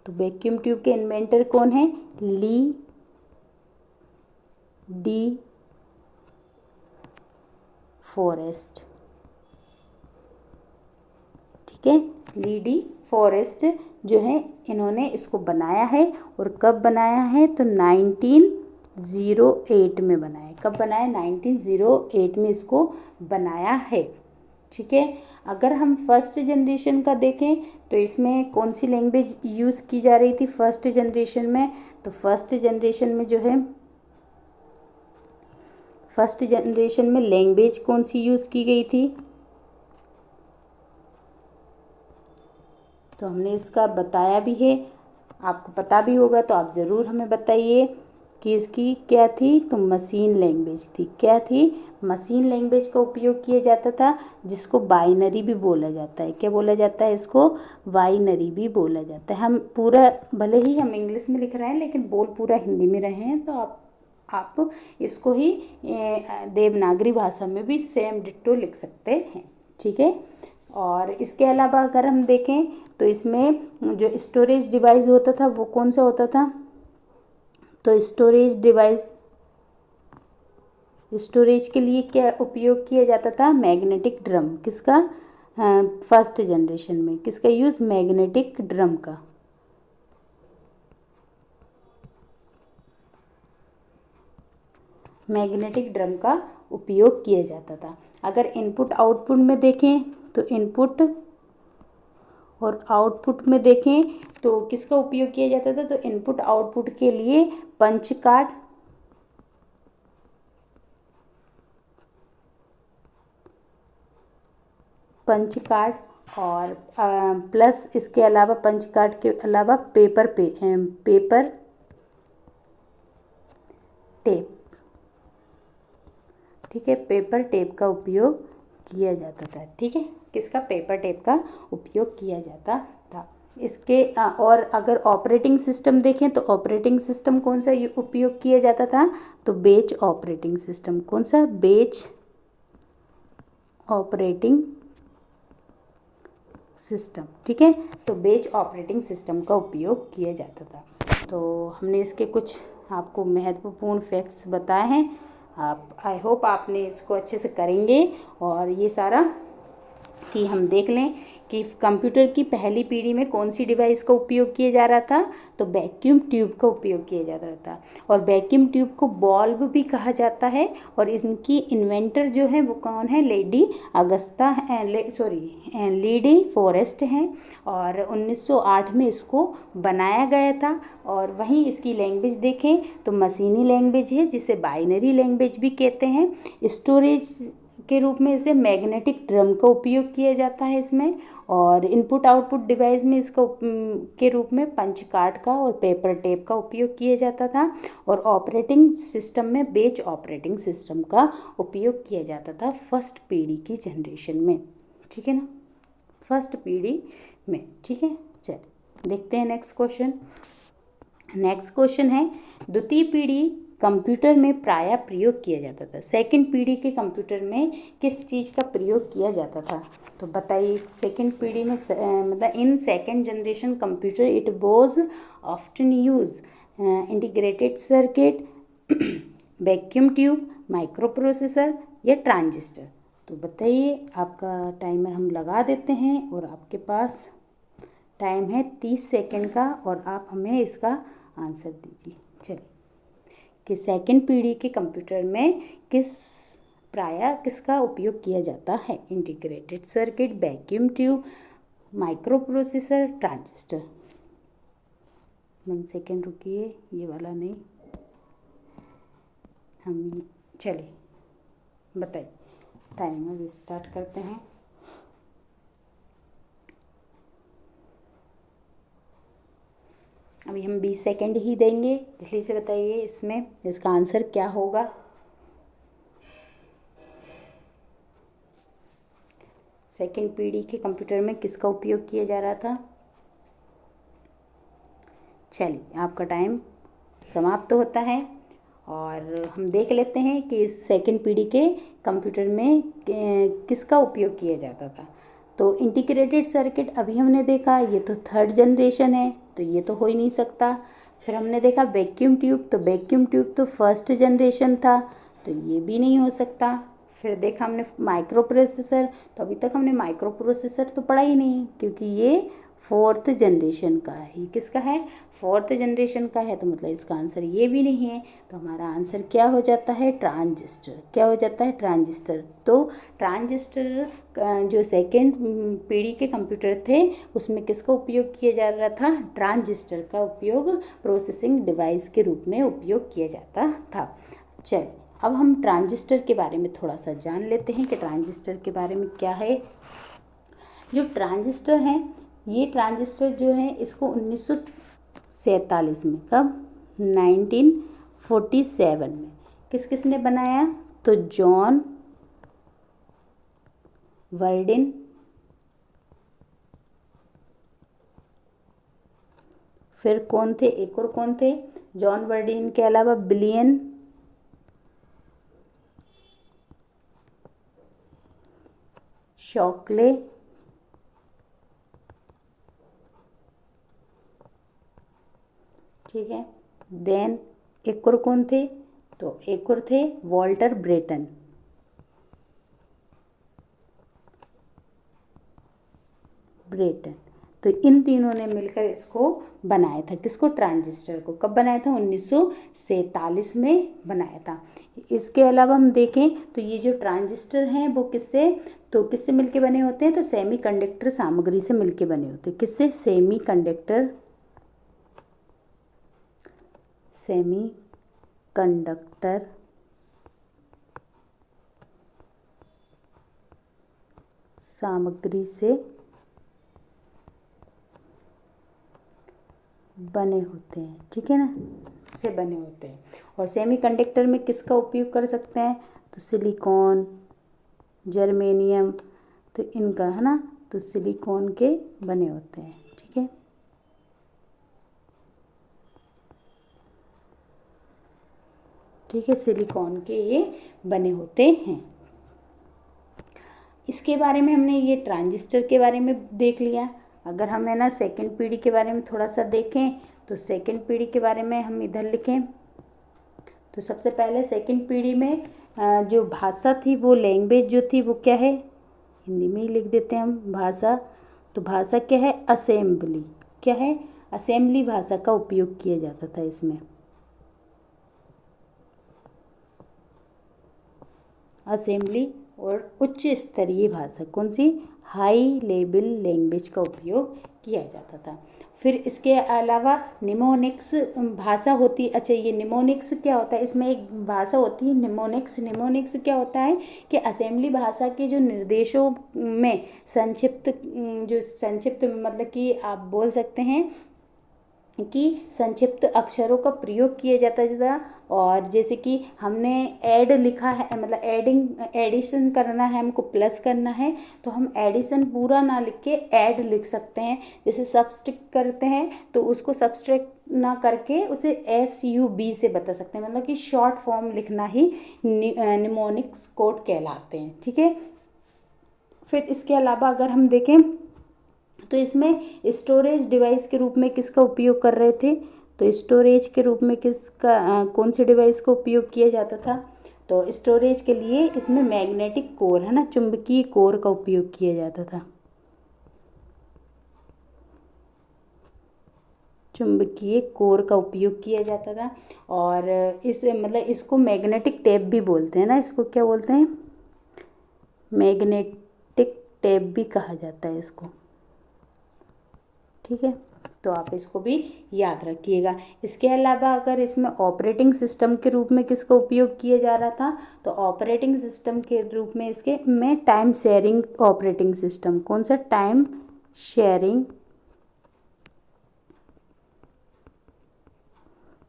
तो वैक्यूम ट्यूब के इन्वेंटर कौन है, ली डी फॉरेस्ट, ठीक है। ली डी फॉरेस्ट जो है, इन्होंने इसको बनाया है। और कब बनाया है, तो 1908 में बनाया। कब बनाया, 1908 में इसको बनाया है, ठीक है। अगर हम फर्स्ट जनरेशन का देखें तो इसमें कौन सी लैंग्वेज यूज़ की जा रही थी फर्स्ट जनरेशन में, तो फर्स्ट जनरेशन में जो है, फर्स्ट जनरेशन में लैंग्वेज कौन सी यूज़ की गई थी, तो हमने इसका बताया भी है, आपको पता भी होगा, तो आप ज़रूर हमें बताइए कि इसकी क्या थी, तो मशीन लैंग्वेज थी। क्या थी, मशीन लैंग्वेज का उपयोग किया जाता था, जिसको बाइनरी भी बोला जाता है। क्या बोला जाता है, इसको बाइनरी भी बोला जाता है। हम पूरा, भले ही हम इंग्लिश में लिख रहे हैं लेकिन बोल पूरा हिंदी में रहे हैं, तो आप इसको ही देवनागरी भाषा में भी सेम डिट्टो लिख सकते हैं, ठीक है। और इसके अलावा अगर हम देखें तो इसमें जो स्टोरेज डिवाइस होता था वो कौन सा होता था, तो स्टोरेज के लिए क्या उपयोग किया जाता था, मैग्नेटिक ड्रम। किसका, फर्स्ट जनरेशन में किसका यूज़, मैग्नेटिक ड्रम का, मैग्नेटिक ड्रम का उपयोग किया जाता था। अगर इनपुट आउटपुट में देखें तो इनपुट और आउटपुट में देखें तो किसका उपयोग किया जाता था, तो इनपुट आउटपुट के लिए पंच कार्ड, और प्लस इसके अलावा पंच कार्ड के अलावा पेपर टेप, ठीक है, पेपर टेप का उपयोग किया जाता था। ठीक है, किसका, पेपर टेप का उपयोग किया जाता था। इसके और अगर ऑपरेटिंग सिस्टम देखें तो ऑपरेटिंग सिस्टम कौन सा उपयोग किया जाता था, तो बेच ऑपरेटिंग सिस्टम। कौन सा, बेच ऑपरेटिंग सिस्टम। ठीक है, तो बेच ऑपरेटिंग सिस्टम का उपयोग किया जाता था। तो हमने इसके कुछ आपको महत्वपूर्ण फैक्ट्स बताए हैं। आप, आई होप आपने इसको अच्छे से करेंगे। और ये सारा कि हम देख लें कि कंप्यूटर की पहली पीढ़ी में कौन सी डिवाइस का उपयोग किया जा रहा था, तो वैक्यूम ट्यूब का उपयोग किया जा रहा था। और वैक्यूम ट्यूब को बॉल्ब भी कहा जाता है। और इनकी इन्वेंटर जो है वो कौन है, लेडी फॉरेस्ट हैं। और 1908 में इसको बनाया गया था। और वहीं इसकी लैंग्वेज देखें तो मशीनी लैंग्वेज है, जिसे बाइनरी लैंग्वेज भी कहते हैं। स्टोरेज के रूप में इसे मैग्नेटिक ड्रम का उपयोग किया जाता है इसमें। और इनपुट आउटपुट डिवाइस में इसका के रूप में पंच कार्ड का और पेपर टेप का उपयोग किया जाता था। और ऑपरेटिंग सिस्टम में बेच ऑपरेटिंग सिस्टम का उपयोग किया जाता था फर्स्ट पीढ़ी की जनरेशन में। ठीक है ना, फर्स्ट पीढ़ी में। ठीक है, चलिए देखते हैं नेक्स्ट क्वेश्चन। नेक्स्ट क्वेश्चन है, द्वितीय पीढ़ी कंप्यूटर में प्रायः प्रयोग किया जाता था। सेकंड पीढ़ी के कंप्यूटर में किस चीज़ का प्रयोग किया जाता था, तो बताइए। सेकंड पीढ़ी में मतलब in second generation computer it was often use integrated circuit, vacuum tube, micro processor या ट्रांजिस्टर। तो बताइए, आपका टाइमर हम लगा देते हैं और आपके पास टाइम है 30 सेकंड का और आप हमें इसका आंसर दीजिए। चलिए, कि सेकंड पीढ़ी के कंप्यूटर में प्रायः किसका उपयोग किया जाता है, integrated circuit, vacuum tube, micro processor, transistor. 1 second रुकिए, ये वाला नहीं, हम चलिए बताइए। टाइमर स्टार्ट करते हैं। अभी हम 20 सेकंड ही देंगे, जल्दी से बताइए इसमें इसका आंसर क्या होगा। सेकंड पीढ़ी के कंप्यूटर में किसका उपयोग किया जा रहा था। चलिए, आपका टाइम समाप्त होता है और हम देख लेते हैं कि इस सेकंड पीढ़ी के कंप्यूटर में किसका उपयोग किया जाता था। तो इंटीग्रेटेड सर्किट अभी हमने देखा, ये तो थर्ड जनरेशन है, तो ये तो हो ही नहीं सकता। फिर हमने देखा वैक्यूम ट्यूब, तो वैक्यूम ट्यूब तो फर्स्ट जनरेशन था, तो ये भी नहीं हो सकता। फिर देखा हमने माइक्रो प्रोसेसर, तो अभी तक हमने माइक्रो प्रोसेसर तो पढ़ा ही नहीं, क्योंकि ये फोर्थ जनरेशन का है। किसका है, फोर्थ जनरेशन का है, तो मतलब इसका आंसर ये भी नहीं है। तो हमारा आंसर क्या हो जाता है, ट्रांजिस्टर। क्या हो जाता है, ट्रांजिस्टर। तो ट्रांजिस्टर जो सेकेंड पीढ़ी के कंप्यूटर थे उसमें किसका उपयोग किया जा रहा था, ट्रांजिस्टर का उपयोग प्रोसेसिंग डिवाइस के रूप में उपयोग किया जाता था। चलिए, अब हम ट्रांजिस्टर के बारे में थोड़ा सा जान लेते हैं कि ट्रांजिस्टर के बारे में क्या है। जो ट्रांजिस्टर हैं, ये ट्रांजिस्टर जो है इसको 1947 में, कब, 1947 में किसने बनाया, तो जॉन वर्डिन, फिर कौन थे, एक और कौन थे, जॉन वर्डिन के अलावा विलियम शॉकले, ठीक है। देन एक और कौन थे, तो एक और थे वॉल्टर ब्रेटन। तो इन तीनों ने मिलकर इसको बनाया था। किसको? ट्रांजिस्टर को। कब बनाया था? 1947 में बनाया था। इसके अलावा हम देखें तो ये जो ट्रांजिस्टर हैं वो किससे मिलके बने होते हैं? तो सेमीकंडक्टर सामग्री से मिलके बने होते हैं। किससे? सेमीकंडक्टर सामग्री से बने होते हैं। ठीक है ना, से बने होते हैं। और सेमीकंडक्टर में किसका उपयोग कर सकते हैं? तो सिलिकॉन, जर्मेनियम, तो इनका, है ना, तो सिलिकॉन के बने होते हैं। ठीक है, ठीक है, सिलिकॉन के ये बने होते हैं। इसके बारे में हमने ये ट्रांजिस्टर के बारे में देख लिया। अगर हम, है ना, सेकंड पीढ़ी के बारे में थोड़ा सा देखें तो सेकंड पीढ़ी के बारे में हम इधर लिखें तो सबसे पहले सेकंड पीढ़ी में जो भाषा थी, वो लैंग्वेज जो थी वो क्या है? हिंदी में ही लिख देते हैं हम भाषा। तो भाषा क्या है? असेंबली। क्या है? असेंबली भाषा का उपयोग किया जाता था इसमें। असेंबली और उच्च स्तरीय भाषा, कौन सी? हाई लेवल लैंग्वेज का उपयोग किया जाता था। फिर इसके अलावा निमोनिक्स भाषा होती। अच्छा, ये निमोनिक्स क्या होता है? इसमें एक भाषा होती है निमोनिक्स। निमोनिक्स क्या होता है कि असेंबली भाषा के जो निर्देशों में संक्षिप्त मतलब कि आप बोल सकते हैं कि संक्षिप्त अक्षरों का प्रयोग किया जाता था। और जैसे कि हमने ऐड लिखा है, मतलब एडिशन करना है, हमको प्लस करना है, तो हम एडिशन पूरा ना लिख के ऐड लिख सकते हैं। जैसे सब्सट्रैक्ट करते हैं तो उसको सब्सट्रैक्ट ना करके उसे SUB से बता सकते हैं, मतलब कि शॉर्ट फॉर्म लिखना ही निमोनिक्स कोड कहलाते हैं। ठीक है, फिर इसके अलावा अगर हम देखें तो इसमें स्टोरेज डिवाइस के रूप में किसका उपयोग कर रहे थे? तो स्टोरेज के रूप में कौन से डिवाइस का उपयोग किया जाता था? तो स्टोरेज के लिए इसमें मैग्नेटिक कोर, है ना, चुंबकीय कोर का उपयोग किया जाता था। चुंबकीय कोर का उपयोग किया जाता था। और इसको मैग्नेटिक टेप भी बोलते हैं ना। इसको क्या बोलते हैं? मैग्नेटिक टेप भी कहा जाता है इसको। ठीक है, तो आप इसको भी याद रखिएगा। इसके अलावा अगर इसमें ऑपरेटिंग सिस्टम के रूप में किसका उपयोग किया जा रहा था? तो ऑपरेटिंग सिस्टम के रूप में इसके में टाइम शेयरिंग ऑपरेटिंग सिस्टम, कौन सा? टाइम शेयरिंग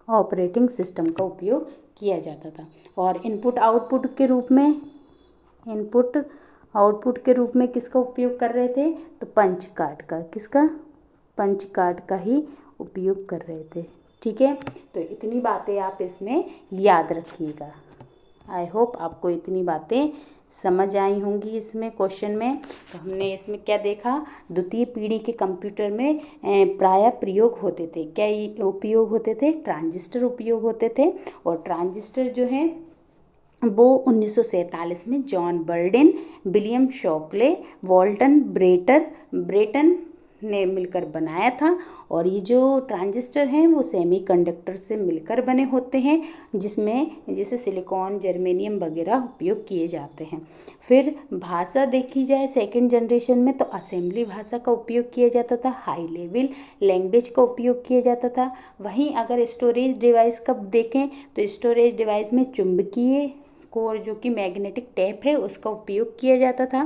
ऑपरेटिंग सिस्टम का उपयोग किया जाता था। और इनपुट आउटपुट के रूप में किसका उपयोग कर रहे थे? तो पंच कार्ड का। किसका? पंच कार्ड का ही उपयोग कर रहे थे। ठीक है, तो इतनी बातें आप इसमें याद रखिएगा। आई होप आपको इतनी बातें समझ आई होंगी इसमें क्वेश्चन में। तो हमने इसमें क्या देखा? द्वितीय पीढ़ी के कंप्यूटर में प्रायः प्रयोग होते थे। क्या उपयोग होते थे? ट्रांजिस्टर उपयोग होते थे। और ट्रांजिस्टर जो है वो 1947 में John Bardeen, William Shockley, Walton Brattain ने मिलकर बनाया था। और ये जो ट्रांजिस्टर हैं वो सेमीकंडक्टर से मिलकर बने होते हैं, जिसमें जैसे सिलिकॉन, जर्मेनियम वगैरह उपयोग किए जाते हैं। फिर भाषा देखी जाए सेकंड जनरेशन में तो असेंबली भाषा का उपयोग किया जाता था, हाई लेवल लैंग्वेज का उपयोग किया जाता था। वहीं अगर स्टोरेज डिवाइस का देखें तो स्टोरेज डिवाइस में चुंबकीय कोर, जो कि मैग्नेटिक टेप है, उसका उपयोग किया जाता था।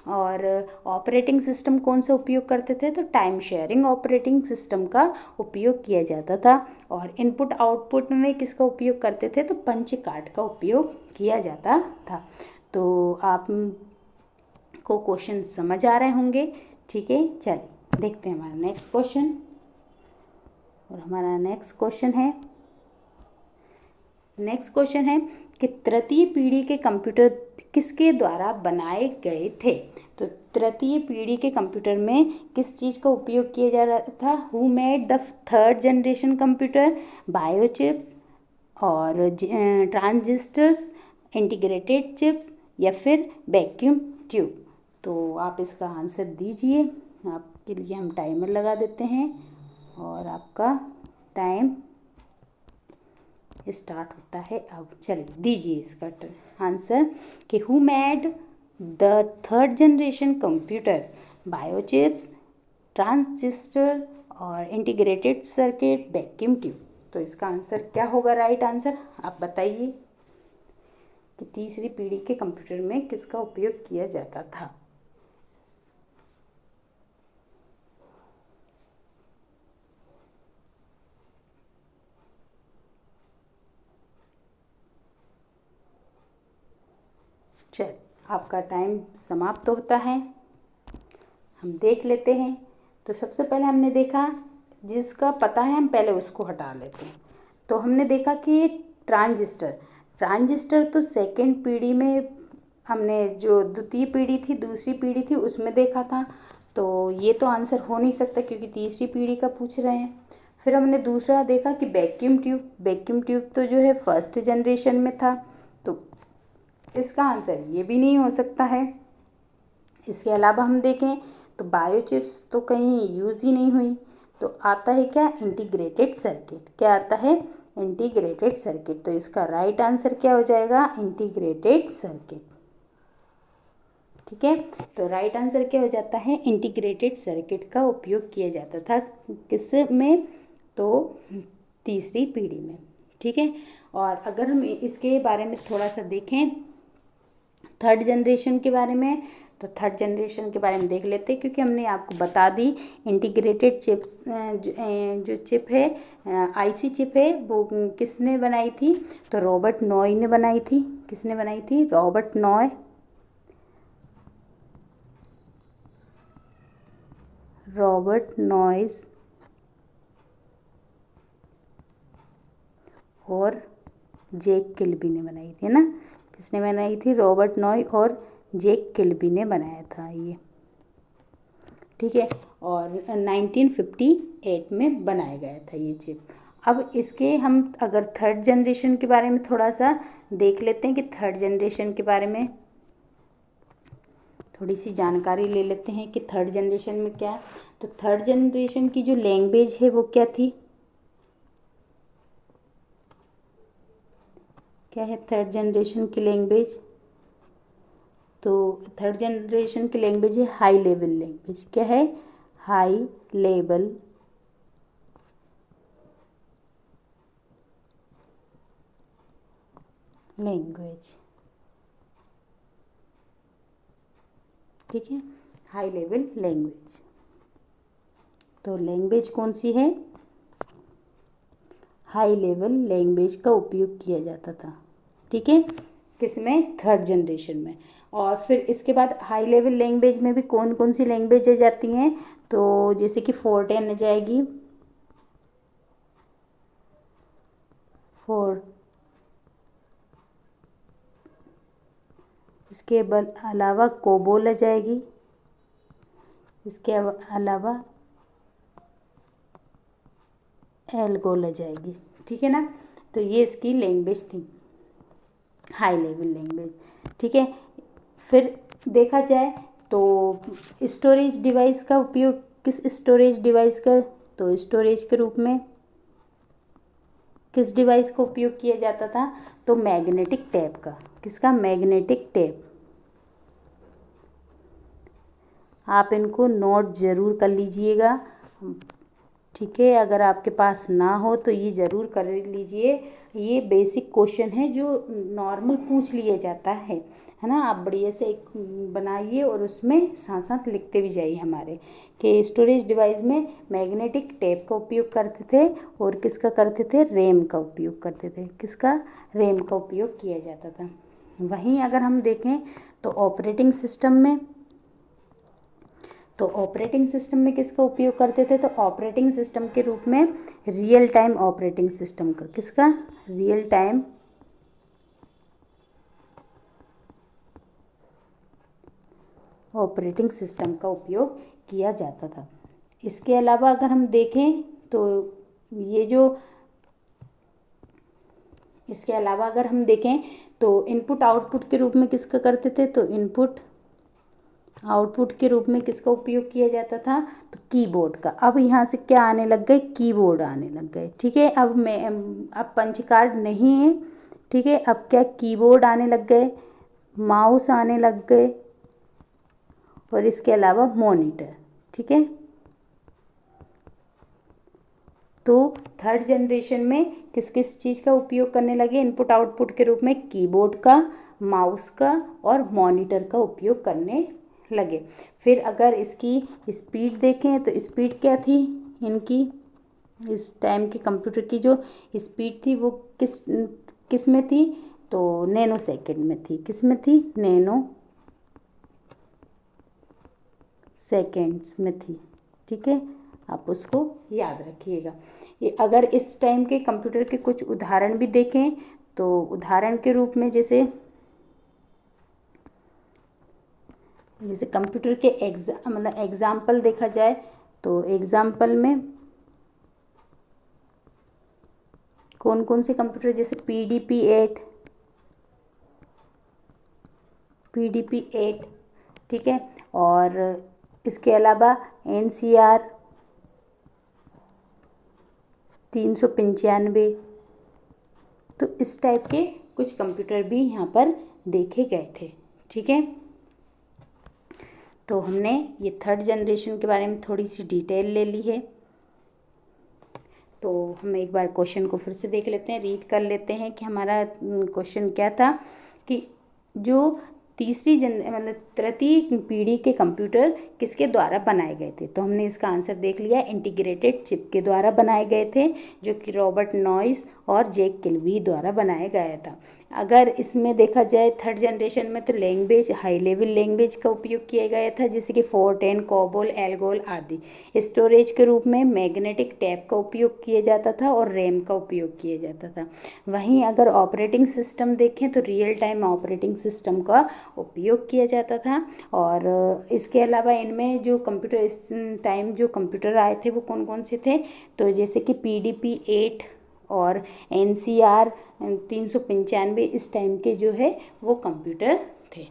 और ऑपरेटिंग सिस्टम कौन सा उपयोग करते थे? तो टाइम शेयरिंग ऑपरेटिंग सिस्टम का उपयोग किया जाता था। और इनपुट आउटपुट में किसका उपयोग करते थे? तो पंच कार्ड का उपयोग किया जाता था। तो आप को क्वेश्चन समझ आ रहे होंगे। ठीक है, चलिए देखते हैं हमारा नेक्स्ट क्वेश्चन। और हमारा नेक्स्ट क्वेश्चन है कि तृतीय पीढ़ी के कंप्यूटर किसके द्वारा बनाए गए थे? तो तृतीय पीढ़ी के कंप्यूटर में किस चीज़ का उपयोग किया जा रहा था? Who made the third generation computer? Biochips और ट्रांजिस्टर्स, इंटीग्रेटेड चिप्स, या फिर वैक्यूम ट्यूब? तो आप इसका आंसर दीजिए। आप के लिए हम टाइमर लगा देते हैं और आपका टाइम स्टार्ट होता है। अब चलिए दीजिए इसका आंसर कि who made the third generation computer, biochips, transistor और इंटीग्रेटेड सर्किट, वैक्यूम ट्यूब। तो इसका आंसर क्या होगा? राइट आंसर आप बताइए कि तीसरी पीढ़ी के कंप्यूटर में किसका उपयोग किया जाता था। चल आपका टाइम समाप्त होता है, हम देख लेते हैं। तो सबसे पहले हमने देखा, जिसका पता है हम पहले उसको हटा लेते हैं। तो हमने देखा कि ट्रांजिस्टर तो सेकंड पीढ़ी में हमने, जो द्वितीय पीढ़ी थी, दूसरी पीढ़ी थी, उसमें देखा था। तो ये तो आंसर हो नहीं सकता क्योंकि तीसरी पीढ़ी का पूछ रहे हैं। फिर हमने दूसरा देखा कि वैक्यूम ट्यूब तो जो है फर्स्ट जनरेशन में था, तो इसका आंसर ये भी नहीं हो सकता है। इसके अलावा हम देखें तो बायोचिप्स तो कहीं यूज़ ही नहीं हुई। तो आता है क्या? Integrated circuit. क्या आता है? Integrated circuit. तो इसका राइट आंसर क्या हो जाएगा? Integrated circuit. ठीक है, तो राइट आंसर क्या हो जाता है? इंटीग्रेटेड सर्किट का उपयोग किया जाता था किस में? तो तीसरी पीढ़ी में। ठीक है, और अगर हम इसके बारे में थोड़ा सा देखें थर्ड जनरेशन के बारे में, तो थर्ड जनरेशन के बारे में देख लेते हैं क्योंकि हमने आपको बता दी इंटीग्रेटेड चिप्स, जो चिप है, आईसी चिप है, वो किसने बनाई थी? तो रॉबर्ट नॉय ने बनाई थी। किसने बनाई थी? रॉबर्ट नॉय। रॉबर्ट नॉइस और जैक किल्बी ने बनाई थी ना। किसने बनाई थी? रॉबर्ट नॉय और जैक किल्बी ने बनाया था ये। ठीक है, और 1958 में बनाया गया था ये चिप। अब इसके हम अगर थर्ड जनरेशन के बारे में थोड़ा सा देख लेते हैं कि थर्ड जनरेशन के बारे में थोड़ी सी जानकारी ले लेते हैं कि थर्ड जनरेशन में क्या है। तो थर्ड जनरेशन की जो लैंग्वेज है वो क्या थी? क्या है थर्ड जनरेशन की लैंग्वेज? तो थर्ड जनरेशन की लैंग्वेज है हाई लेवल लैंग्वेज। क्या है? High level language. ठीक है, हाई लेवल लैंग्वेज। तो लैंग्वेज कौन सी है? हाई लेवल लैंग्वेज का उपयोग किया जाता था। ठीक है, किसमें? थर्ड जनरेशन में। और फिर इसके बाद हाई लेवल लैंग्वेज में भी कौन कौन सी लैंग्वेज आ जाती हैं? तो जैसे कि फोर्टेन आ जाएगी, इसके अलावा कोबोल आ जाएगी, इसके अलावा एल्गोल आ जाएगी। ठीक है ना, तो ये इसकी लैंग्वेज थी, हाई लेवल लैंग्वेज। ठीक है, फिर देखा जाए तो स्टोरेज डिवाइस का उपयोग किस स्टोरेज डिवाइस का? तो स्टोरेज के रूप में किस डिवाइस का उपयोग किया जाता था? तो मैग्नेटिक टेप का। किसका? Magnetic tape. आप इनको नोट ज़रूर कर लीजिएगा। ठीक है, अगर आपके पास ना हो तो ये ज़रूर कर लीजिए। ये बेसिक क्वेश्चन है जो नॉर्मल पूछ लिया जाता है ना। आप बढ़िया से एक बनाइए और उसमें साथ साथ लिखते भी जाइए हमारे कि स्टोरेज डिवाइस में मैग्नेटिक टेप का उपयोग करते थे और किसका करते थे? रैम का उपयोग करते थे। किसका? रैम का उपयोग किया जाता था। वहीं अगर हम देखें तो ऑपरेटिंग सिस्टम में, तो ऑपरेटिंग सिस्टम में किसका उपयोग करते थे? तो ऑपरेटिंग सिस्टम के रूप में रियल टाइम ऑपरेटिंग सिस्टम का। किसका? रियल टाइम ऑपरेटिंग सिस्टम का उपयोग किया जाता था। इसके अलावा अगर हम देखें तो ये जो, इसके अलावा अगर हम देखें तो इनपुट आउटपुट के रूप में किसका करते थे? तो इनपुट आउटपुट के रूप में किसका उपयोग किया जाता था, तो कीबोर्ड का। अब यहाँ से क्या आने लग गए, कीबोर्ड आने लग गए। ठीक है, अब पंच कार्ड नहीं है। ठीक है, अब क्या कीबोर्ड आने लग गए, माउस आने लग गए, और इसके अलावा मॉनिटर। ठीक है, तो थर्ड जनरेशन में किस किस चीज़ का उपयोग करने लगे इनपुट आउटपुट के रूप में, कीबोर्ड का, माउस का और मॉनिटर का उपयोग करने लगे। फिर अगर इसकी स्पीड देखें तो स्पीड क्या थी इनकी, इस टाइम के कंप्यूटर की जो स्पीड थी वो किस में थी, तो नैनो सेकंड में थी। किस में थी, नैनो सेकेंड्स में थी। ठीक है, आप उसको याद रखिएगा। ये अगर इस टाइम के कंप्यूटर के कुछ उदाहरण भी देखें तो उदाहरण के रूप में जैसे कंप्यूटर के मतलब एग्जाम्पल देखा जाए तो एग्जाम्पल में कौन कौन से कंप्यूटर, जैसे PDP-8, ठीक है, और इसके अलावा NCR 395, तो इस टाइप के कुछ कंप्यूटर भी यहाँ पर देखे गए थे। ठीक है, तो हमने ये थर्ड जनरेशन के बारे में थोड़ी सी डिटेल ले ली है। तो हम एक बार क्वेश्चन को फिर से देख लेते हैं, रीड कर लेते हैं कि हमारा क्वेश्चन क्या था, कि जो मतलब तृतीय पीढ़ी के कंप्यूटर किसके द्वारा बनाए गए थे। तो हमने इसका आंसर देख लिया, इंटीग्रेटेड चिप के द्वारा बनाए गए थे, जो कि रॉबर्ट नॉइस और जैक किल्बी द्वारा बनाया गया था। अगर इसमें देखा जाए थर्ड जनरेशन में, तो लैंग्वेज हाई लेवल लैंग्वेज का उपयोग किया गया था, जैसे कि फोर्टेन, कोबोल, एल्गोल आदि। स्टोरेज के रूप में मैग्नेटिक टैप का उपयोग किया जाता था और रैम का उपयोग किया जाता था। वहीं अगर ऑपरेटिंग सिस्टम देखें तो रियल टाइम ऑपरेटिंग सिस्टम का उपयोग किया जाता था। और इसके अलावा इनमें जो कंप्यूटर इस टाइम जो कंप्यूटर आए थे वो कौन कौन से थे, तो जैसे कि PDP-8 और NCR 395 इस टाइम के जो है वो कंप्यूटर थे।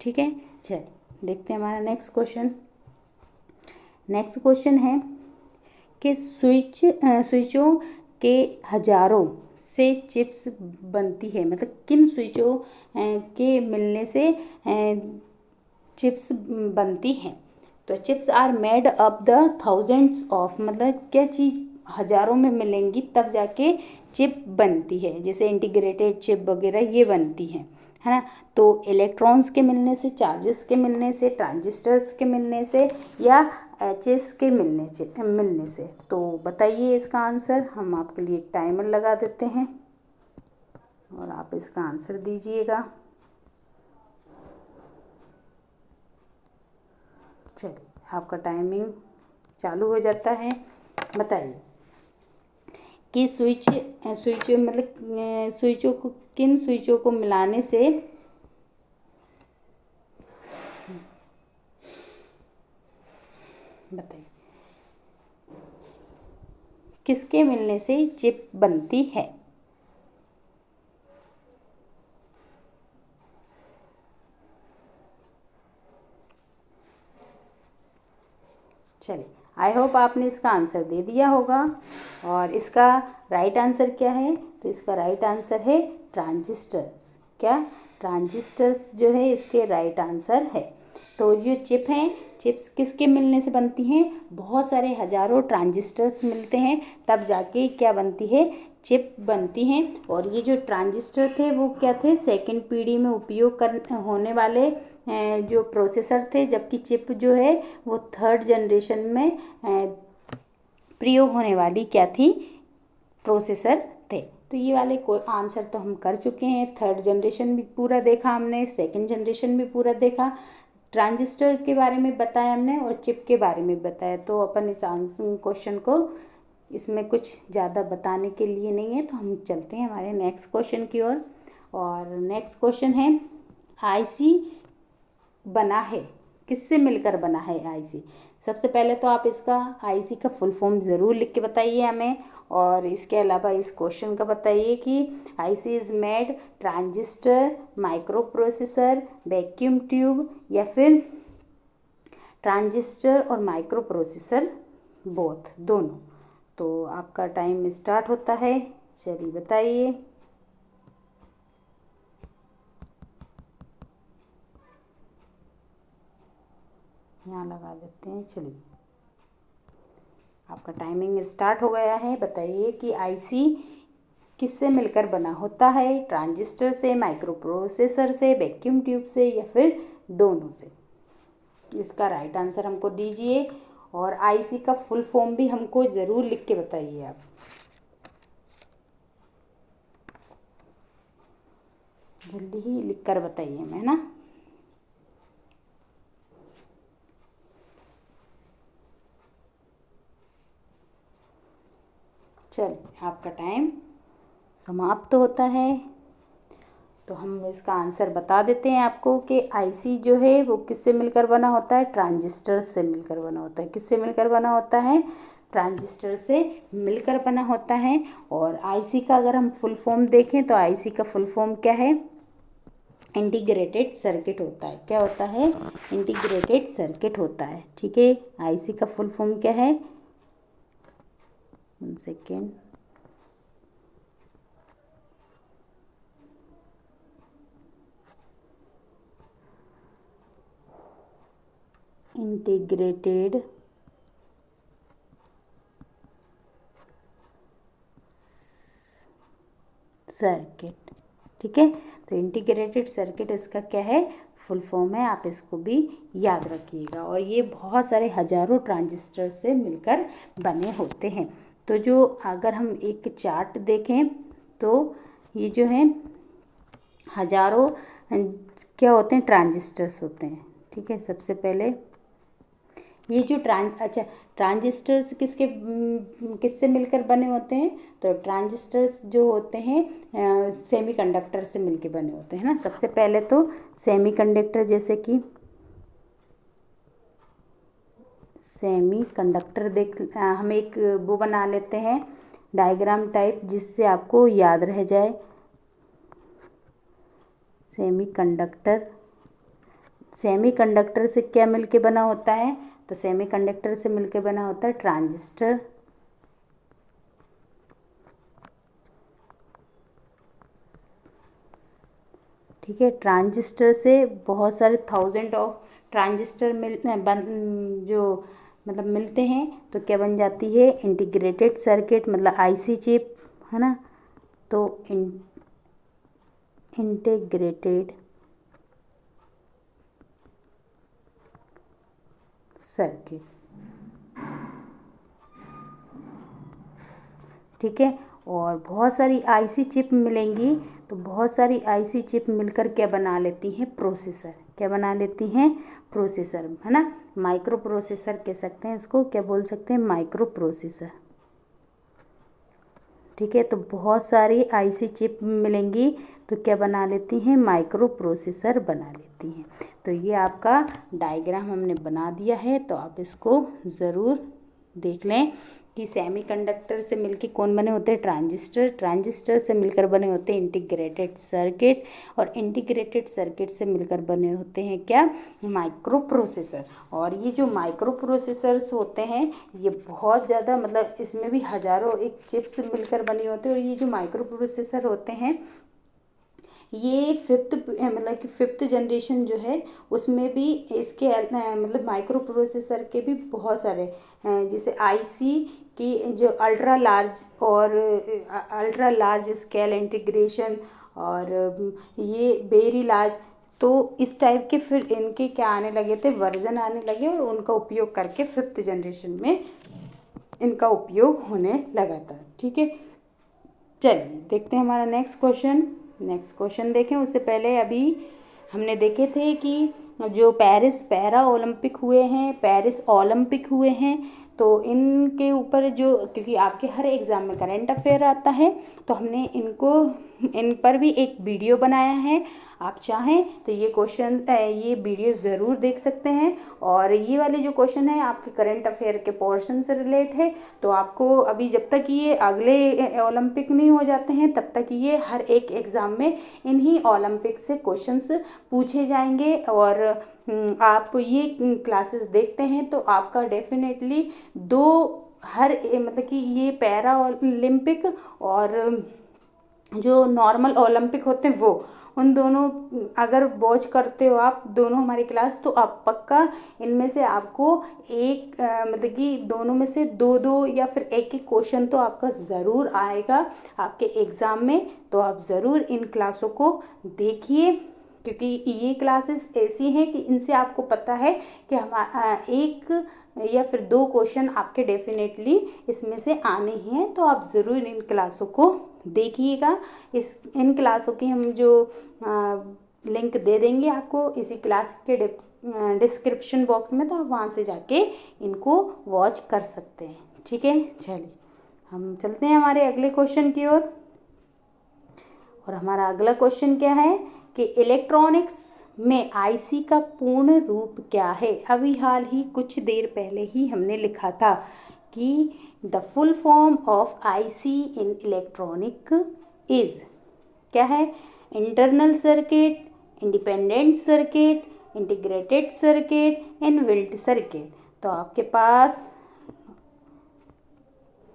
ठीक है, चल देखते हैं हमारा नेक्स्ट क्वेश्चन। नेक्स्ट क्वेश्चन है कि स्विचों के हजारों से चिप्स बनती है, मतलब किन स्विचों के मिलने से चिप्स बनती हैं। तो chips are made up the thousands of, मतलब क्या चीज़ हजारों में मिलेंगी तब जाके चिप बनती है, जैसे इंटीग्रेटेड चिप वगैरह ये बनती है ना। तो इलेक्ट्रॉन्स के मिलने से, चार्जेस के मिलने से, ट्रांजिस्टर्स के मिलने से, या एचेस के मिलने से। तो बताइए इसका आंसर। हम आपके लिए टाइमर लगा देते हैं और आप इसका आंसर दीजिएगा। चलिए, आपका टाइमिंग चालू हो जाता है। बताइए कि स्विचों को, किन स्विचों को मिलाने से बताइए किसके मिलने से चिप बनती है। चलिए, आई होप आपने इसका आंसर दे दिया होगा। और इसका राइट आंसर क्या है, तो इसका राइट आंसर है ट्रांजिस्टर्स। क्या, ट्रांजिस्टर्स जो है इसके राइट आंसर है। तो जो चिप हैं, चिप्स किसके मिलने से बनती हैं, बहुत सारे हजारों ट्रांजिस्टर्स मिलते हैं तब जाके क्या बनती है, चिप बनती हैं। और ये जो ट्रांजिस्टर थे वो क्या थे, सेकंड पीढ़ी में उपयोग होने वाले जो प्रोसेसर थे, जबकि चिप जो है वो थर्ड जनरेशन में प्रयोग होने वाली क्या थी, प्रोसेसर थे। तो ये वाले को आंसर तो हम कर चुके हैं। थर्ड जनरेशन भी पूरा देखा हमने, सेकंड जनरेशन भी पूरा देखा, ट्रांजिस्टर के बारे में बताया हमने और चिप के बारे में बताया। तो अपन इस आंसर क्वेश्चन को, इसमें कुछ ज़्यादा बताने के लिए नहीं है। तो हम चलते हैं हमारे नेक्स्ट क्वेश्चन की ओर। और नेक्स्ट क्वेश्चन है, आईसी बना है, किससे मिलकर बना है आईसी। सबसे पहले तो आप इसका आईसी का फुल फॉर्म ज़रूर लिख के बताइए हमें। और इसके अलावा इस क्वेश्चन का बताइए कि IC is made transistor, micro processor, vacuum tube या फिर ट्रांजिस्टर और माइक्रो प्रोसेसर बोथ, दोनों। तो आपका टाइम स्टार्ट होता है, चलिए बताइए। यहाँ लगा देते हैं, चलिए आपका टाइमिंग स्टार्ट हो गया है। बताइए कि आईसी किससे मिलकर बना होता है, ट्रांजिस्टर से, माइक्रो प्रोसेसर से, वैक्यूम ट्यूब से, या फिर दोनों से। इसका राइट आंसर हमको दीजिए और आईसी का फुल फॉर्म भी हमको ज़रूर लिख के बताइए आप। जल्दी ही लिख कर बताइए मैं ना। चलिए आपका टाइम समाप्त होता है। तो हम इसका आंसर बता देते हैं आपको कि आईसी जो है वो किससे मिलकर बना होता है, ट्रांजिस्टर से मिलकर बना होता है। किससे मिलकर बना होता है, ट्रांजिस्टर से मिलकर बना होता है। और आईसी का अगर हम फुल फॉर्म देखें तो आईसी का फुल फॉर्म क्या है, इंटीग्रेटेड सर्किट होता है। क्या होता है, इंटीग्रेटेड सर्किट होता है। ठीक है, आईसी का फुल फॉर्म क्या है, 1 सेकेंड, इंटीग्रेटेड सर्किट। ठीक है, तो इंटीग्रेटेड सर्किट इसका क्या है, फुल फॉर्म है। आप इसको भी याद रखिएगा। और ये बहुत सारे हजारों ट्रांजिस्टर से मिलकर बने होते हैं। तो जो अगर हम एक चार्ट देखें तो ये जो है हजारों क्या होते हैं, ट्रांजिस्टर्स होते हैं। ठीक है, सबसे पहले ये जो ट्रांजिस्टर्स किससे मिलकर बने होते हैं, तो ट्रांजिस्टर्स जो होते हैं सेमीकंडक्टर से मिलकर बने होते हैं ना। सबसे पहले तो सेमीकंडक्टर, जैसे कि सेमीकंडक्टर हम एक वो बना लेते हैं डायग्राम टाइप, जिससे आपको याद रह जाए। सेमीकंडक्टर से क्या मिलके बना होता है, तो सेमीकंडक्टर से मिलके बना होता है ट्रांजिस्टर। ठीक है, ट्रांजिस्टर से बहुत सारे थाउजेंड ऑफ ट्रांजिस्टर मिलते हैं, तो क्या बन जाती है, इंटीग्रेटेड सर्किट, मतलब आईसी चिप, है ना। तो इंटीग्रेटेड सर्किट। ठीक है, और बहुत सारी आईसी चिप मिलेंगी, तो बहुत सारी आईसी चिप मिलकर क्या बना लेती हैं, प्रोसेसर। क्या बना लेती हैं, प्रोसेसर, है ना। माइक्रो प्रोसेसर कह सकते हैं इसको, क्या बोल सकते हैं, माइक्रो प्रोसेसर। ठीक है, तो बहुत सारी आईसी चिप मिलेंगी तो क्या बना लेती हैं, माइक्रो प्रोसेसर बना लेती हैं। तो ये आपका डायग्राम हमने बना दिया है, तो आप इसको ज़रूर देख लें कि सेमीकंडक्टर से मिलके कौन बने होते हैं, ट्रांजिस्टर से मिलकर बने होते हैं इंटीग्रेटेड सर्किट, और इंटीग्रेटेड सर्किट से मिलकर बने होते हैं क्या, माइक्रो प्रोसेसर। और ये जो माइक्रो प्रोसेसर्स होते हैं ये बहुत ज़्यादा, मतलब इसमें भी हज़ारों एक चिप्स मिलकर बनी होती है। और ये जो माइक्रो प्रोसेसर होते हैं ये फिफ्थ जनरेशन जो है उसमें भी इसके मतलब माइक्रो प्रोसेसर के भी बहुत सारे जैसे आईसी की जो अल्ट्रा लार्ज स्केल इंटीग्रेशन, और ये वेरी लार्ज, तो इस टाइप के फिर इनके क्या आने लगे थे, वर्जन आने लगे, और उनका उपयोग करके फिफ्थ जनरेशन में इनका उपयोग होने लगा था। ठीक है, चलिए देखते हैं हमारा नेक्स्ट क्वेश्चन देखें। उससे पहले अभी हमने देखे थे कि जो पेरिस ओलंपिक हुए हैं, तो इनके ऊपर जो, क्योंकि आपके हर एग्ज़ाम में करंट अफेयर आता है, तो हमने इन पर भी एक वीडियो बनाया है। आप चाहें तो ये क्वेश्चन ये वीडियो ज़रूर देख सकते हैं। और ये वाले जो क्वेश्चन है आपके करंट अफेयर के पोर्शन से रिलेट है, तो आपको अभी जब तक ये अगले ओलंपिक नहीं हो जाते हैं तब तक ये हर एक एग्ज़ाम में इन्हीं ओलंपिक से क्वेश्चंस पूछे जाएंगे। और आप ये क्लासेस देखते हैं तो आपका डेफिनेटली मतलब कि ये पैरा ओलंपिक और जो नॉर्मल ओलंपिक होते हैं वो, उन दोनों अगर वॉच करते हो आप दोनों हमारी क्लास, तो आप पक्का इनमें से आपको एक मतलब कि दोनों में से दो दो या फिर एक एक क्वेश्चन तो आपका ज़रूर आएगा आपके एग्ज़ाम में। तो आप ज़रूर इन क्लासों को देखिए, क्योंकि ये क्लासेस ऐसी हैं कि इनसे आपको पता है कि एक या फिर दो क्वेश्चन आपके डेफिनेटली इसमें से आने ही हैं। तो आप ज़रूर इन क्लासों को देखिएगा। इन क्लासों की हम जो लिंक दे देंगे आपको इसी क्लास के डिस्क्रिप्शन बॉक्स में, तो आप वहाँ से जाके इनको वॉच कर सकते हैं। ठीक है, चलिए हम चलते हैं हमारे अगले क्वेश्चन की ओर। और हमारा अगला क्वेश्चन क्या है कि इलेक्ट्रॉनिक्स में आईसी का पूर्ण रूप क्या है। अभी हाल ही कुछ देर पहले ही हमने लिखा था कि the full form of IC in electronic is क्या है, internal circuit, independent circuit, integrated circuit, inbuilt circuit. तो आपके पास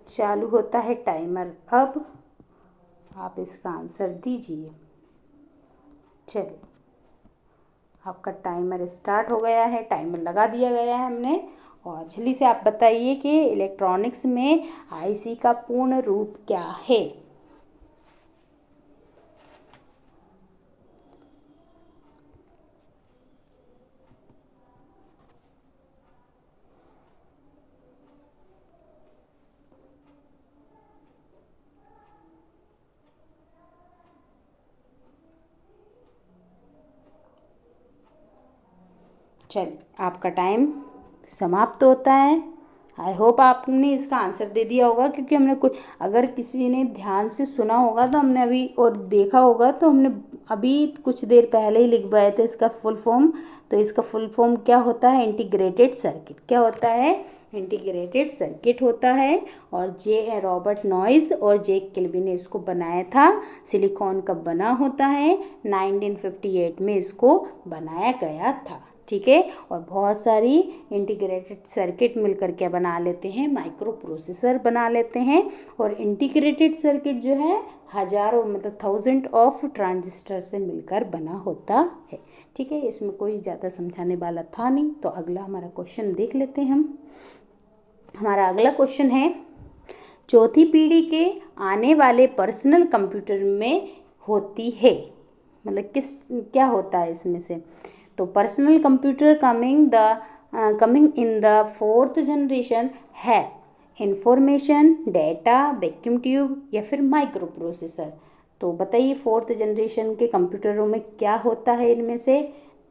चालू होता है टाइमर, अब आप इसका आंसर दीजिए। चलिए आपका टाइमर स्टार्ट हो गया है, टाइमर लगा दिया गया है हमने। और जल्दी से आप बताइए कि इलेक्ट्रॉनिक्स में आईसी का पूर्ण रूप क्या है। चलिए आपका टाइम समाप्त होता है। आई होप आपने इसका आंसर दे दिया होगा, क्योंकि हमने कुछ, अगर किसी ने ध्यान से सुना होगा तो हमने अभी और देखा होगा तो हमने अभी कुछ देर पहले ही लिखवाया था इसका फुल फॉर्म। तो इसका फुल फॉर्म क्या होता है, इंटीग्रेटेड सर्किट। क्या होता है, इंटीग्रेटेड सर्किट होता है। और जे रॉबर्ट नॉइस और जेक किल्बी ने इसको बनाया था। सिलिकॉन का बना होता है, 1958 में इसको बनाया गया था। ठीक है, और बहुत सारी इंटीग्रेटेड सर्किट मिलकर क्या बना लेते हैं, माइक्रो प्रोसेसर बना लेते हैं। और इंटीग्रेटेड सर्किट जो है हजारों मतलब थाउजेंड ऑफ ट्रांजिस्टर से मिलकर बना होता है। ठीक है, इसमें कोई ज़्यादा समझाने वाला था नहीं। तो अगला हमारा क्वेश्चन देख लेते हैं हम। हमारा अगला क्वेश्चन है, चौथी पीढ़ी के आने वाले पर्सनल कंप्यूटर में होती है, मतलब क्या होता है इसमें से। तो personal computer coming in the fourth generation है इंफॉर्मेशन, डेटा, वैक्यूम ट्यूब या फिर माइक्रो प्रोसेसर। तो बताइए फोर्थ जनरेशन के कंप्यूटरों में क्या होता है इनमें से।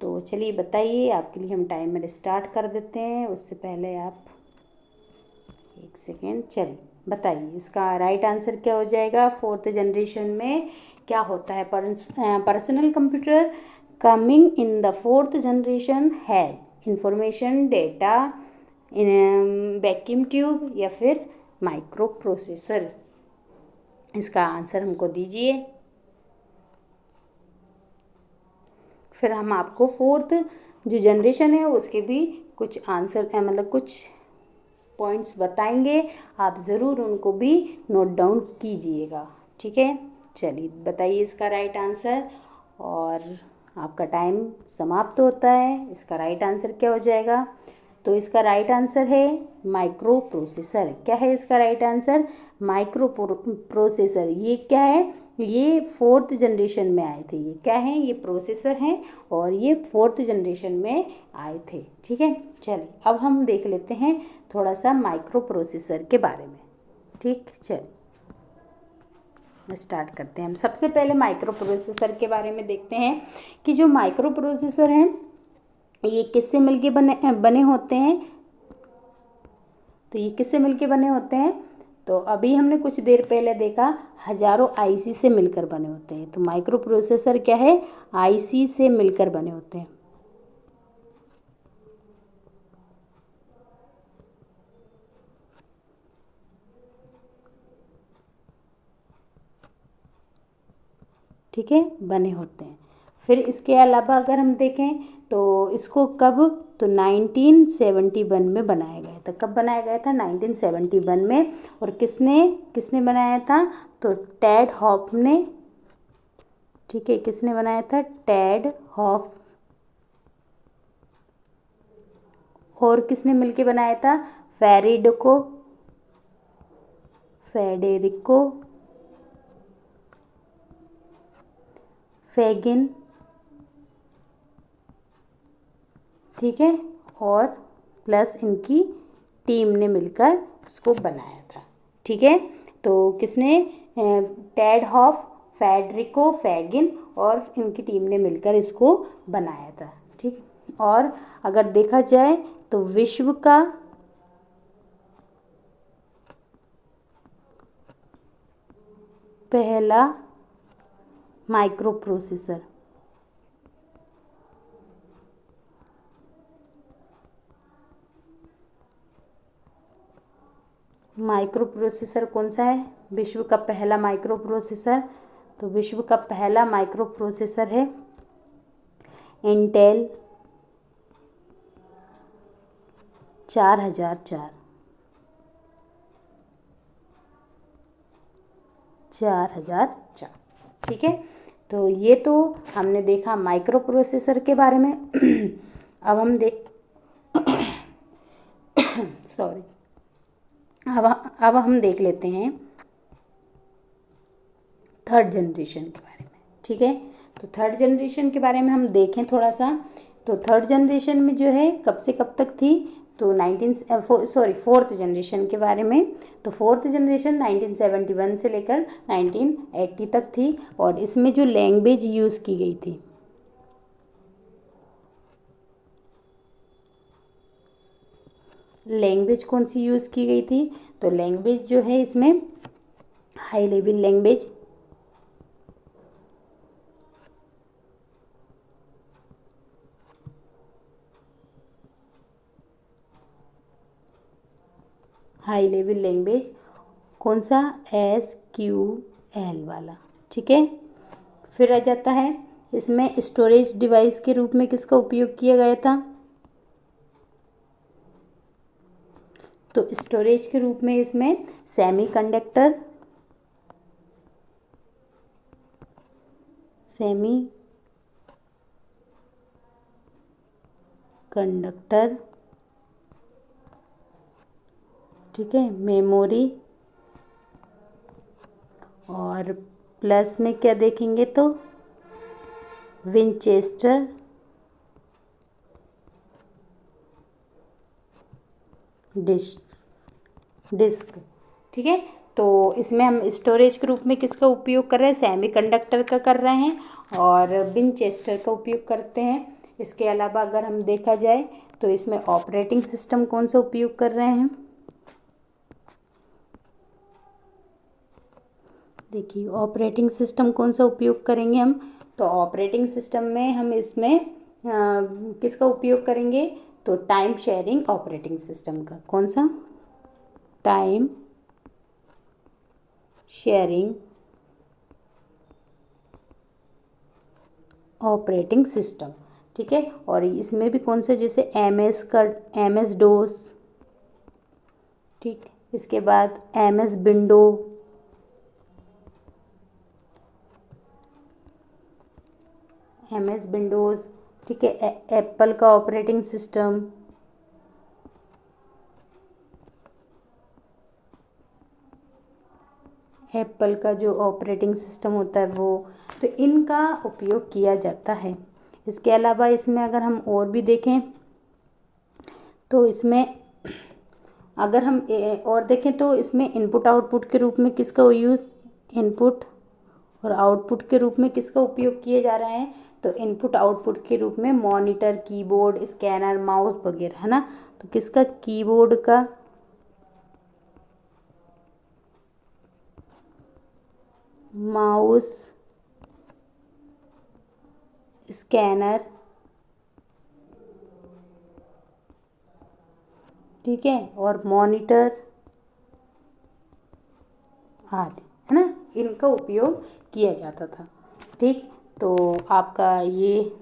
तो चलिए बताइए, आपके लिए हम टाइमर स्टार्ट कर देते हैं। उससे पहले आप एक सेकेंड, चलिए बताइए इसका राइट आंसर क्या हो जाएगा। फोर्थ जनरेशन में क्या होता है, personal computer coming in the fourth generation है इंफॉर्मेशन, डेटा, वैक्यूम ट्यूब या फिर माइक्रो प्रोसेसर। इसका आंसर हमको दीजिए, फिर हम आपको फोर्थ जो जनरेशन है उसके भी कुछ आंसर मतलब कुछ पॉइंट्स बताएंगे, आप ज़रूर उनको भी नोट डाउन कीजिएगा। ठीक है, चलिए बताइए इसका राइट आंसर। और आपका टाइम समाप्त होता है। इसका राइट आंसर क्या हो जाएगा। तो इसका राइट आंसर है माइक्रो प्रोसेसर। क्या है इसका राइट आंसर, माइक्रो प्रोसेसर। ये क्या है, ये फोर्थ जनरेशन में आए थे। ये क्या है, ये प्रोसेसर हैं और ये फोर्थ जनरेशन में आए थे। ठीक है, चलिए अब हम देख लेते हैं थोड़ा सा माइक्रो प्रोसेसर के बारे में। ठीक, चलिए स्टार्ट करते हैं हम। सबसे पहले माइक्रो प्रोसेसर के बारे में देखते हैं कि जो माइक्रो प्रोसेसर हैं ये किससे मिलके बने होते हैं। तो ये किससे मिलके बने होते हैं, तो अभी हमने कुछ देर पहले देखा हजारों आईसी से मिलकर बने होते हैं। तो माइक्रो प्रोसेसर क्या है, आईसी से मिलकर बने होते हैं। ठीक है, बने होते हैं। फिर इसके अलावा अगर हम देखें तो इसको कब, तो 1971 में बनाया गया था। कब बनाया गया था, 1971 में। और किसने किसने बनाया था, तो टेड हॉफ ने। ठीक है, किसने बनाया था, टेड हॉफ। और किसने मिलके बनाया था, फेडेरिको फेगिन। ठीक है, और प्लस इनकी टीम ने मिलकर इसको बनाया था। ठीक है, तो किसने, टेड हॉफ, फेडरिको फेगिन और इनकी टीम ने मिलकर इसको बनाया था। ठीक, और अगर देखा जाए तो विश्व का पहला माइक्रो प्रोसेसर, माइक्रो प्रोसेसर कौन सा है, विश्व का पहला माइक्रो प्रोसेसर। तो विश्व का पहला माइक्रो प्रोसेसर है इंटेल 4004। 4004। ठीक है, तो ये तो हमने देखा माइक्रो प्रोसेसर के बारे में। अब हम सॉरी, अब हम देख लेते हैं थर्ड जनरेशन के बारे में। ठीक है, तो थर्ड जनरेशन के बारे में हम देखें थोड़ा सा। तो थर्ड जनरेशन में जो है कब से कब तक थी, तो फोर्थ जनरेशन के बारे में। तो फोर्थ जनरेशन 1971 से लेकर 1980 तक थी। और इसमें जो लैंग्वेज यूज़ की गई थी, लैंग्वेज कौन सी यूज़ की गई थी, तो लैंग्वेज जो है इसमें high level language, high level language कौन सा, SQL वाला। ठीक है, फिर आ जाता है इसमें स्टोरेज डिवाइस के रूप में किसका उपयोग किया गया था, तो स्टोरेज के रूप में इसमें सेमीकंडक्टर ठीक है, मेमोरी, और प्लस में क्या देखेंगे तो विंचेस्टर डिस्क। ठीक है, तो इसमें हम स्टोरेज के रूप में किसका उपयोग कर रहे हैं, सेमीकंडक्टर का कर रहे हैं और विंचेस्टर का उपयोग करते हैं। इसके अलावा अगर हम देखा जाए तो इसमें ऑपरेटिंग सिस्टम कौन सा उपयोग कर रहे हैं, देखिए ऑपरेटिंग सिस्टम कौन सा उपयोग करेंगे हम, तो ऑपरेटिंग सिस्टम में हम इसमें किसका उपयोग करेंगे, तो टाइम शेयरिंग ऑपरेटिंग सिस्टम का। कौन सा, टाइम शेयरिंग ऑपरेटिंग सिस्टम। ठीक है, और इसमें भी कौन से, जैसे MS डोस, ठीक, इसके बाद MS विंडो, MS विंडोज़। ठीक है, एप्पल का ऑपरेटिंग सिस्टम, एप्पल का जो ऑपरेटिंग सिस्टम होता है वो, तो इनका उपयोग किया जाता है। इसके अलावा इसमें अगर हम और भी देखें तो इसमें अगर हम और देखें तो इसमें इनपुट आउटपुट के रूप में किसका यूज़, इनपुट और आउटपुट के रूप में किसका उपयोग किए जा रहा है, तो इनपुट आउटपुट के रूप में मॉनिटर, कीबोर्ड, स्कैनर, माउस वगैरह, है ना। तो किसका, कीबोर्ड का माउस, स्कैनर, ठीक है, और मॉनिटर आदि, है ना, इनका उपयोग किया जाता था। ठीक, तो आपका ये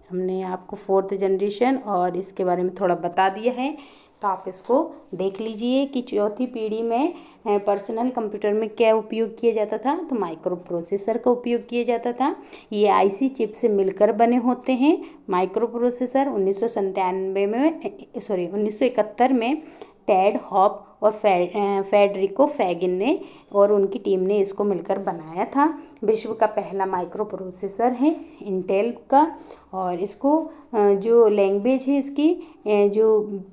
हमने आपको फोर्थ जनरेशन और इसके बारे में थोड़ा बता दिया है, तो आप इसको देख लीजिए कि चौथी पीढ़ी में पर्सनल कंप्यूटर में क्या उपयोग किया जाता था। तो माइक्रो प्रोसेसर का उपयोग किया जाता था। ये आईसी चिप से मिलकर बने होते हैं। माइक्रो प्रोसेसर 1997 में 1971 में टेड हॉप और फेडरिको फेगिन ने और उनकी टीम ने इसको मिलकर बनाया था। विश्व का पहला माइक्रो प्रोसेसर है इंटेल का, और इसको जो लैंग्वेज है इसकी जो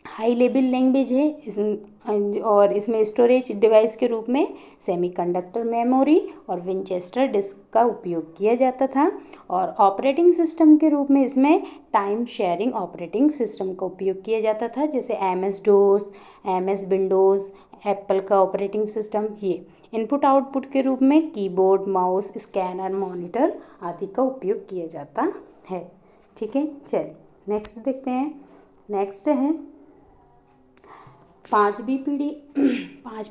हाई लेवल लैंग्वेज है और इसमें स्टोरेज डिवाइस के रूप में सेमीकंडक्टर मेमोरी और विंचेस्टर डिस्क का उपयोग किया जाता था। और ऑपरेटिंग सिस्टम के रूप में इसमें टाइम शेयरिंग ऑपरेटिंग सिस्टम का उपयोग किया जाता था, जैसे MS डोस, MS विंडोज़, एप्पल का ऑपरेटिंग सिस्टम। ये इनपुट आउटपुट के रूप में कीबोर्ड, माउस, स्कैनर, मॉनिटर आदि का उपयोग किया जाता है। ठीक है, चलिए नेक्स्ट देखते हैं। नेक्स्ट है पांचवी पीढ़ी। पाँच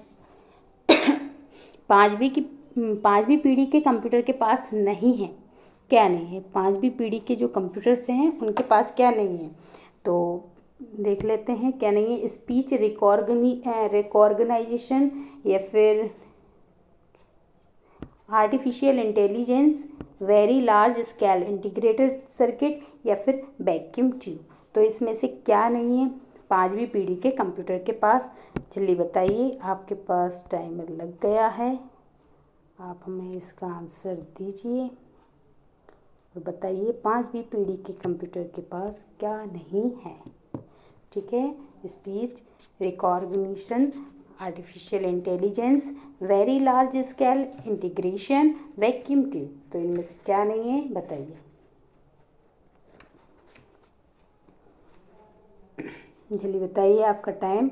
पांचवी पीढ़ी के कंप्यूटर के पास नहीं है, क्या नहीं है, पांचवी पीढ़ी के जो कंप्यूटर्स हैं उनके पास क्या नहीं है, तो देख लेते हैं क्या नहीं है। स्पीच रिकॉर्गनाइजेशन या फिर artificial intelligence, very large scale integrated circuit या फिर वैक्यूम ट्यूब। तो इसमें से क्या नहीं है पांचवी पीढ़ी के कंप्यूटर के पास? चलिए बताइए, आपके पास टाइमर लग गया है, आप हमें इसका आंसर दीजिए और बताइए पांचवी पीढ़ी के कंप्यूटर के पास क्या नहीं है। ठीक है, speech recognition, artificial intelligence, very large scale integration, vacuum tube. तो इनमें से क्या नहीं है बताइए। जल्दी बताइए, आपका टाइम।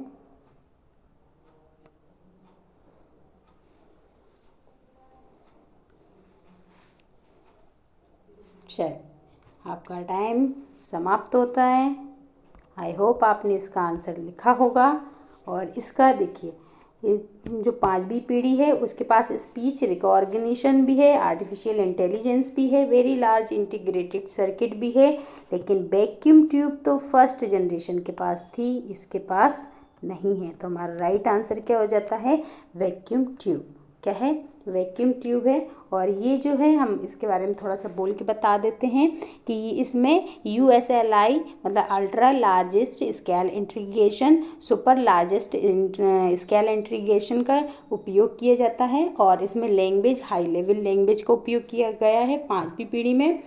चल, आपका टाइम समाप्त होता है। आई होप आपने इसका आंसर लिखा होगा। और इसका देखिए, ये जो पांचवी पीढ़ी है उसके पास स्पीच रिकॉग्निशन भी है, आर्टिफिशियल इंटेलिजेंस भी है, वेरी लार्ज इंटीग्रेटेड सर्किट भी है, लेकिन वैक्यूम ट्यूब तो फर्स्ट जनरेशन के पास थी, इसके पास नहीं है। तो हमारा राइट आंसर क्या हो जाता है? Vacuum tube. क्या है? वैक्यूम ट्यूब है। और ये जो है, हम इसके बारे में थोड़ा सा बोल के बता देते हैं कि इसमें USLI मतलब ultra largest scale integration, super largest scale integration का उपयोग किया जाता है। और इसमें लैंग्वेज हाई लेवल लैंग्वेज का उपयोग किया गया है पांचवी पीढ़ी में।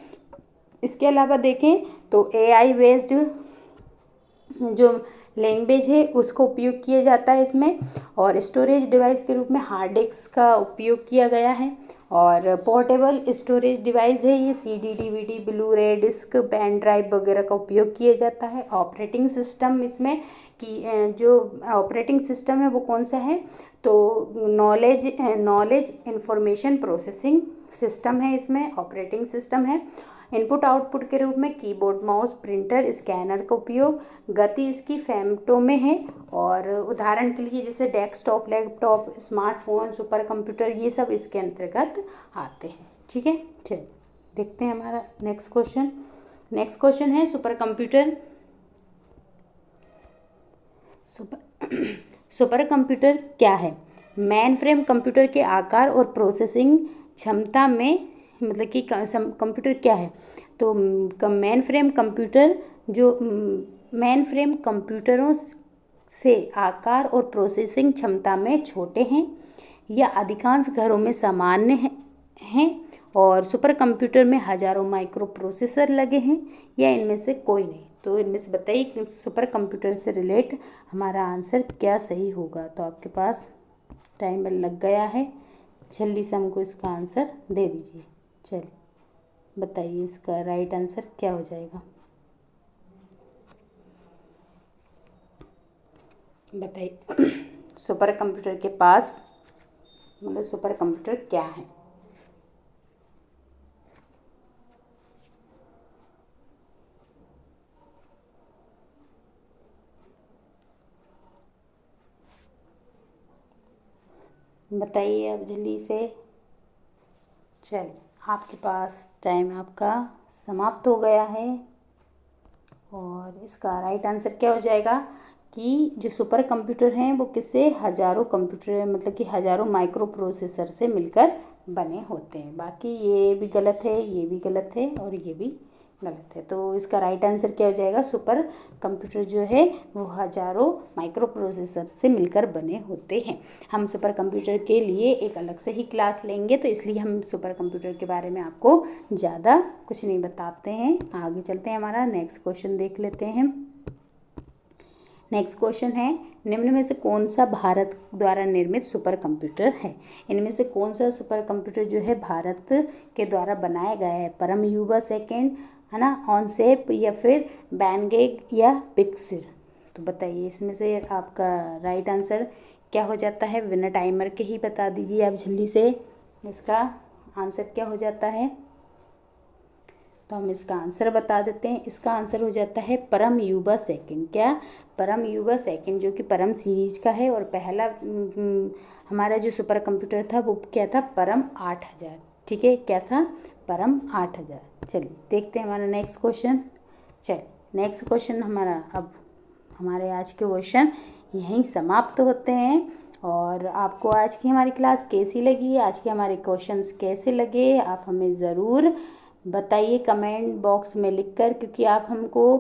इसके अलावा देखें तो AI बेस्ड जो लैंग्वेज है उसको उपयोग किया जाता है इसमें। और स्टोरेज डिवाइस के रूप में हार्ड डिस्क का उपयोग किया गया है। और पोर्टेबल स्टोरेज डिवाइस है ये, CD, DVD, ब्लू रे डिस्क, पेन ड्राइव वगैरह का उपयोग किया जाता है। ऑपरेटिंग सिस्टम इसमें कि जो ऑपरेटिंग सिस्टम है वो कौन सा है, तो नॉलेज इंफॉर्मेशन प्रोसेसिंग सिस्टम है, इसमें ऑपरेटिंग सिस्टम है। इनपुट आउटपुट के रूप में कीबोर्ड, माउस, प्रिंटर, स्कैनर का उपयोग। गति इसकी फेम्टो में है। और उदाहरण के लिए जैसे desktop, laptop, smartphone, super computer, ये सब इसके अंतर्गत आते हैं। ठीक है, चलिए देखते हैं हमारा नेक्स्ट क्वेश्चन। नेक्स्ट क्वेश्चन है सुपर कंप्यूटर। सुपर कंप्यूटर क्या है? मेन फ्रेम कंप्यूटर के आकार और प्रोसेसिंग क्षमता में, मतलब कि कंप्यूटर क्या है, तो मेन फ्रेम कंप्यूटर जो मेन फ्रेम कंप्यूटरों से आकार और प्रोसेसिंग क्षमता में छोटे हैं या अधिकांश घरों में सामान्य हैं। और सुपर कंप्यूटर में हजारों माइक्रो प्रोसेसर लगे हैं या इनमें से कोई नहीं। तो इनमें से बताइए कि सुपर कंप्यूटर से रिलेट हमारा आंसर क्या सही होगा। तो आपके पास टाइमर लग गया है, जल्दी से हमको इसका आंसर दे दीजिए। चलिए बताइए, इसका राइट आंसर क्या हो जाएगा, बताइए। सुपर कंप्यूटर के पास मतलब सुपर कंप्यूटर क्या है। बताइए अब जल्दी से। चलिए, आपके पास टाइम आपका समाप्त हो गया है और इसका राइट आंसर क्या हो जाएगा कि जो सुपर कंप्यूटर हैं वो किससे, हज़ारों कंप्यूटर मतलब कि हज़ारों माइक्रो प्रोसेसर से मिलकर बने होते हैं। बाकी ये भी गलत है, ये भी गलत है और ये भी गलत है। तो इसका राइट आंसर क्या हो जाएगा, सुपर कंप्यूटर जो है वो हज़ारों माइक्रो प्रोसेसर से मिलकर बने होते हैं। हम सुपर कंप्यूटर के लिए एक अलग से ही क्लास लेंगे, तो इसलिए हम सुपर कंप्यूटर के बारे में आपको ज़्यादा कुछ नहीं बताते हैं। आगे चलते हैं, हमारा नेक्स्ट क्वेश्चन देख लेते हैं। नेक्स्ट क्वेश्चन है, निम्न में से कौन सा भारत द्वारा निर्मित सुपर कंप्यूटर है। इनमें से कौन सा सुपर कंप्यूटर जो है भारत के द्वारा बनाया गया है, परम युवा सेकेंड है ना, ऑनसेप या फिर बैंगेग या पिक्सर। तो बताइए इसमें से आपका राइट आंसर क्या हो जाता है, बिना टाइमर के ही बता दीजिए आप जल्दी से। इसका आंसर क्या हो जाता है, तो हम इसका आंसर बता देते हैं। इसका आंसर हो जाता है परम युवा सेकंड। क्या, परम युवा सेकंड, जो कि परम सीरीज का है। और पहला हमारा जो सुपर कंप्यूटर था वो क्या था, परम 8000। ठीक है, क्या था, परम 8000। चलिए देखते हैं हमारा नेक्स्ट क्वेश्चन। चलिए नेक्स्ट क्वेश्चन हमारा, अब हमारे आज के क्वेश्चन यहीं समाप्त होते हैं। और आपको आज की हमारी क्लास कैसी लगी, आज के हमारे क्वेश्चंस कैसे लगे, आप हमें ज़रूर बताइए कमेंट बॉक्स में लिखकर, क्योंकि आप हमको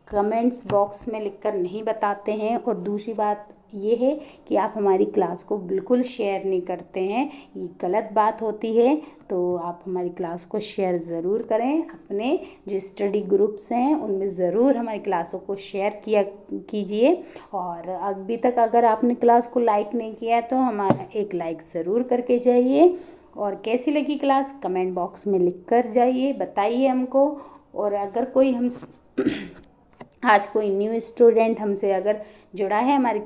कमेंट्स बॉक्स में लिखकर नहीं बताते हैं। और दूसरी बात ये है कि आप हमारी क्लास को बिल्कुल शेयर नहीं करते हैं, ये गलत बात होती है। तो आप हमारी क्लास को शेयर ज़रूर करें, अपने जो स्टडी ग्रुप्स हैं उनमें ज़रूर हमारी क्लासों को शेयर किया कीजिए। और अभी तक अगर आपने क्लास को लाइक नहीं किया तो हमारा एक लाइक ज़रूर करके जाइए। और कैसी लगी क्लास कमेंट बॉक्स में लिख कर जाइए, बताइए हमको। और अगर कोई हम आज कोई न्यू स्टूडेंट हमसे अगर जुड़ा है, हमारे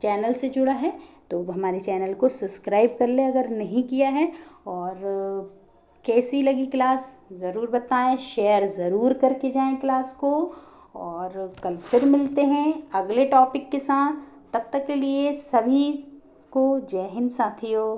चैनल से जुड़ा है, तो हमारे चैनल को सब्सक्राइब कर ले अगर नहीं किया है। और कैसी लगी क्लास ज़रूर बताएं, शेयर ज़रूर करके जाएं क्लास को। और कल फिर मिलते हैं अगले टॉपिक के साथ। तब तक के लिए सभी को जय हिंद साथियों।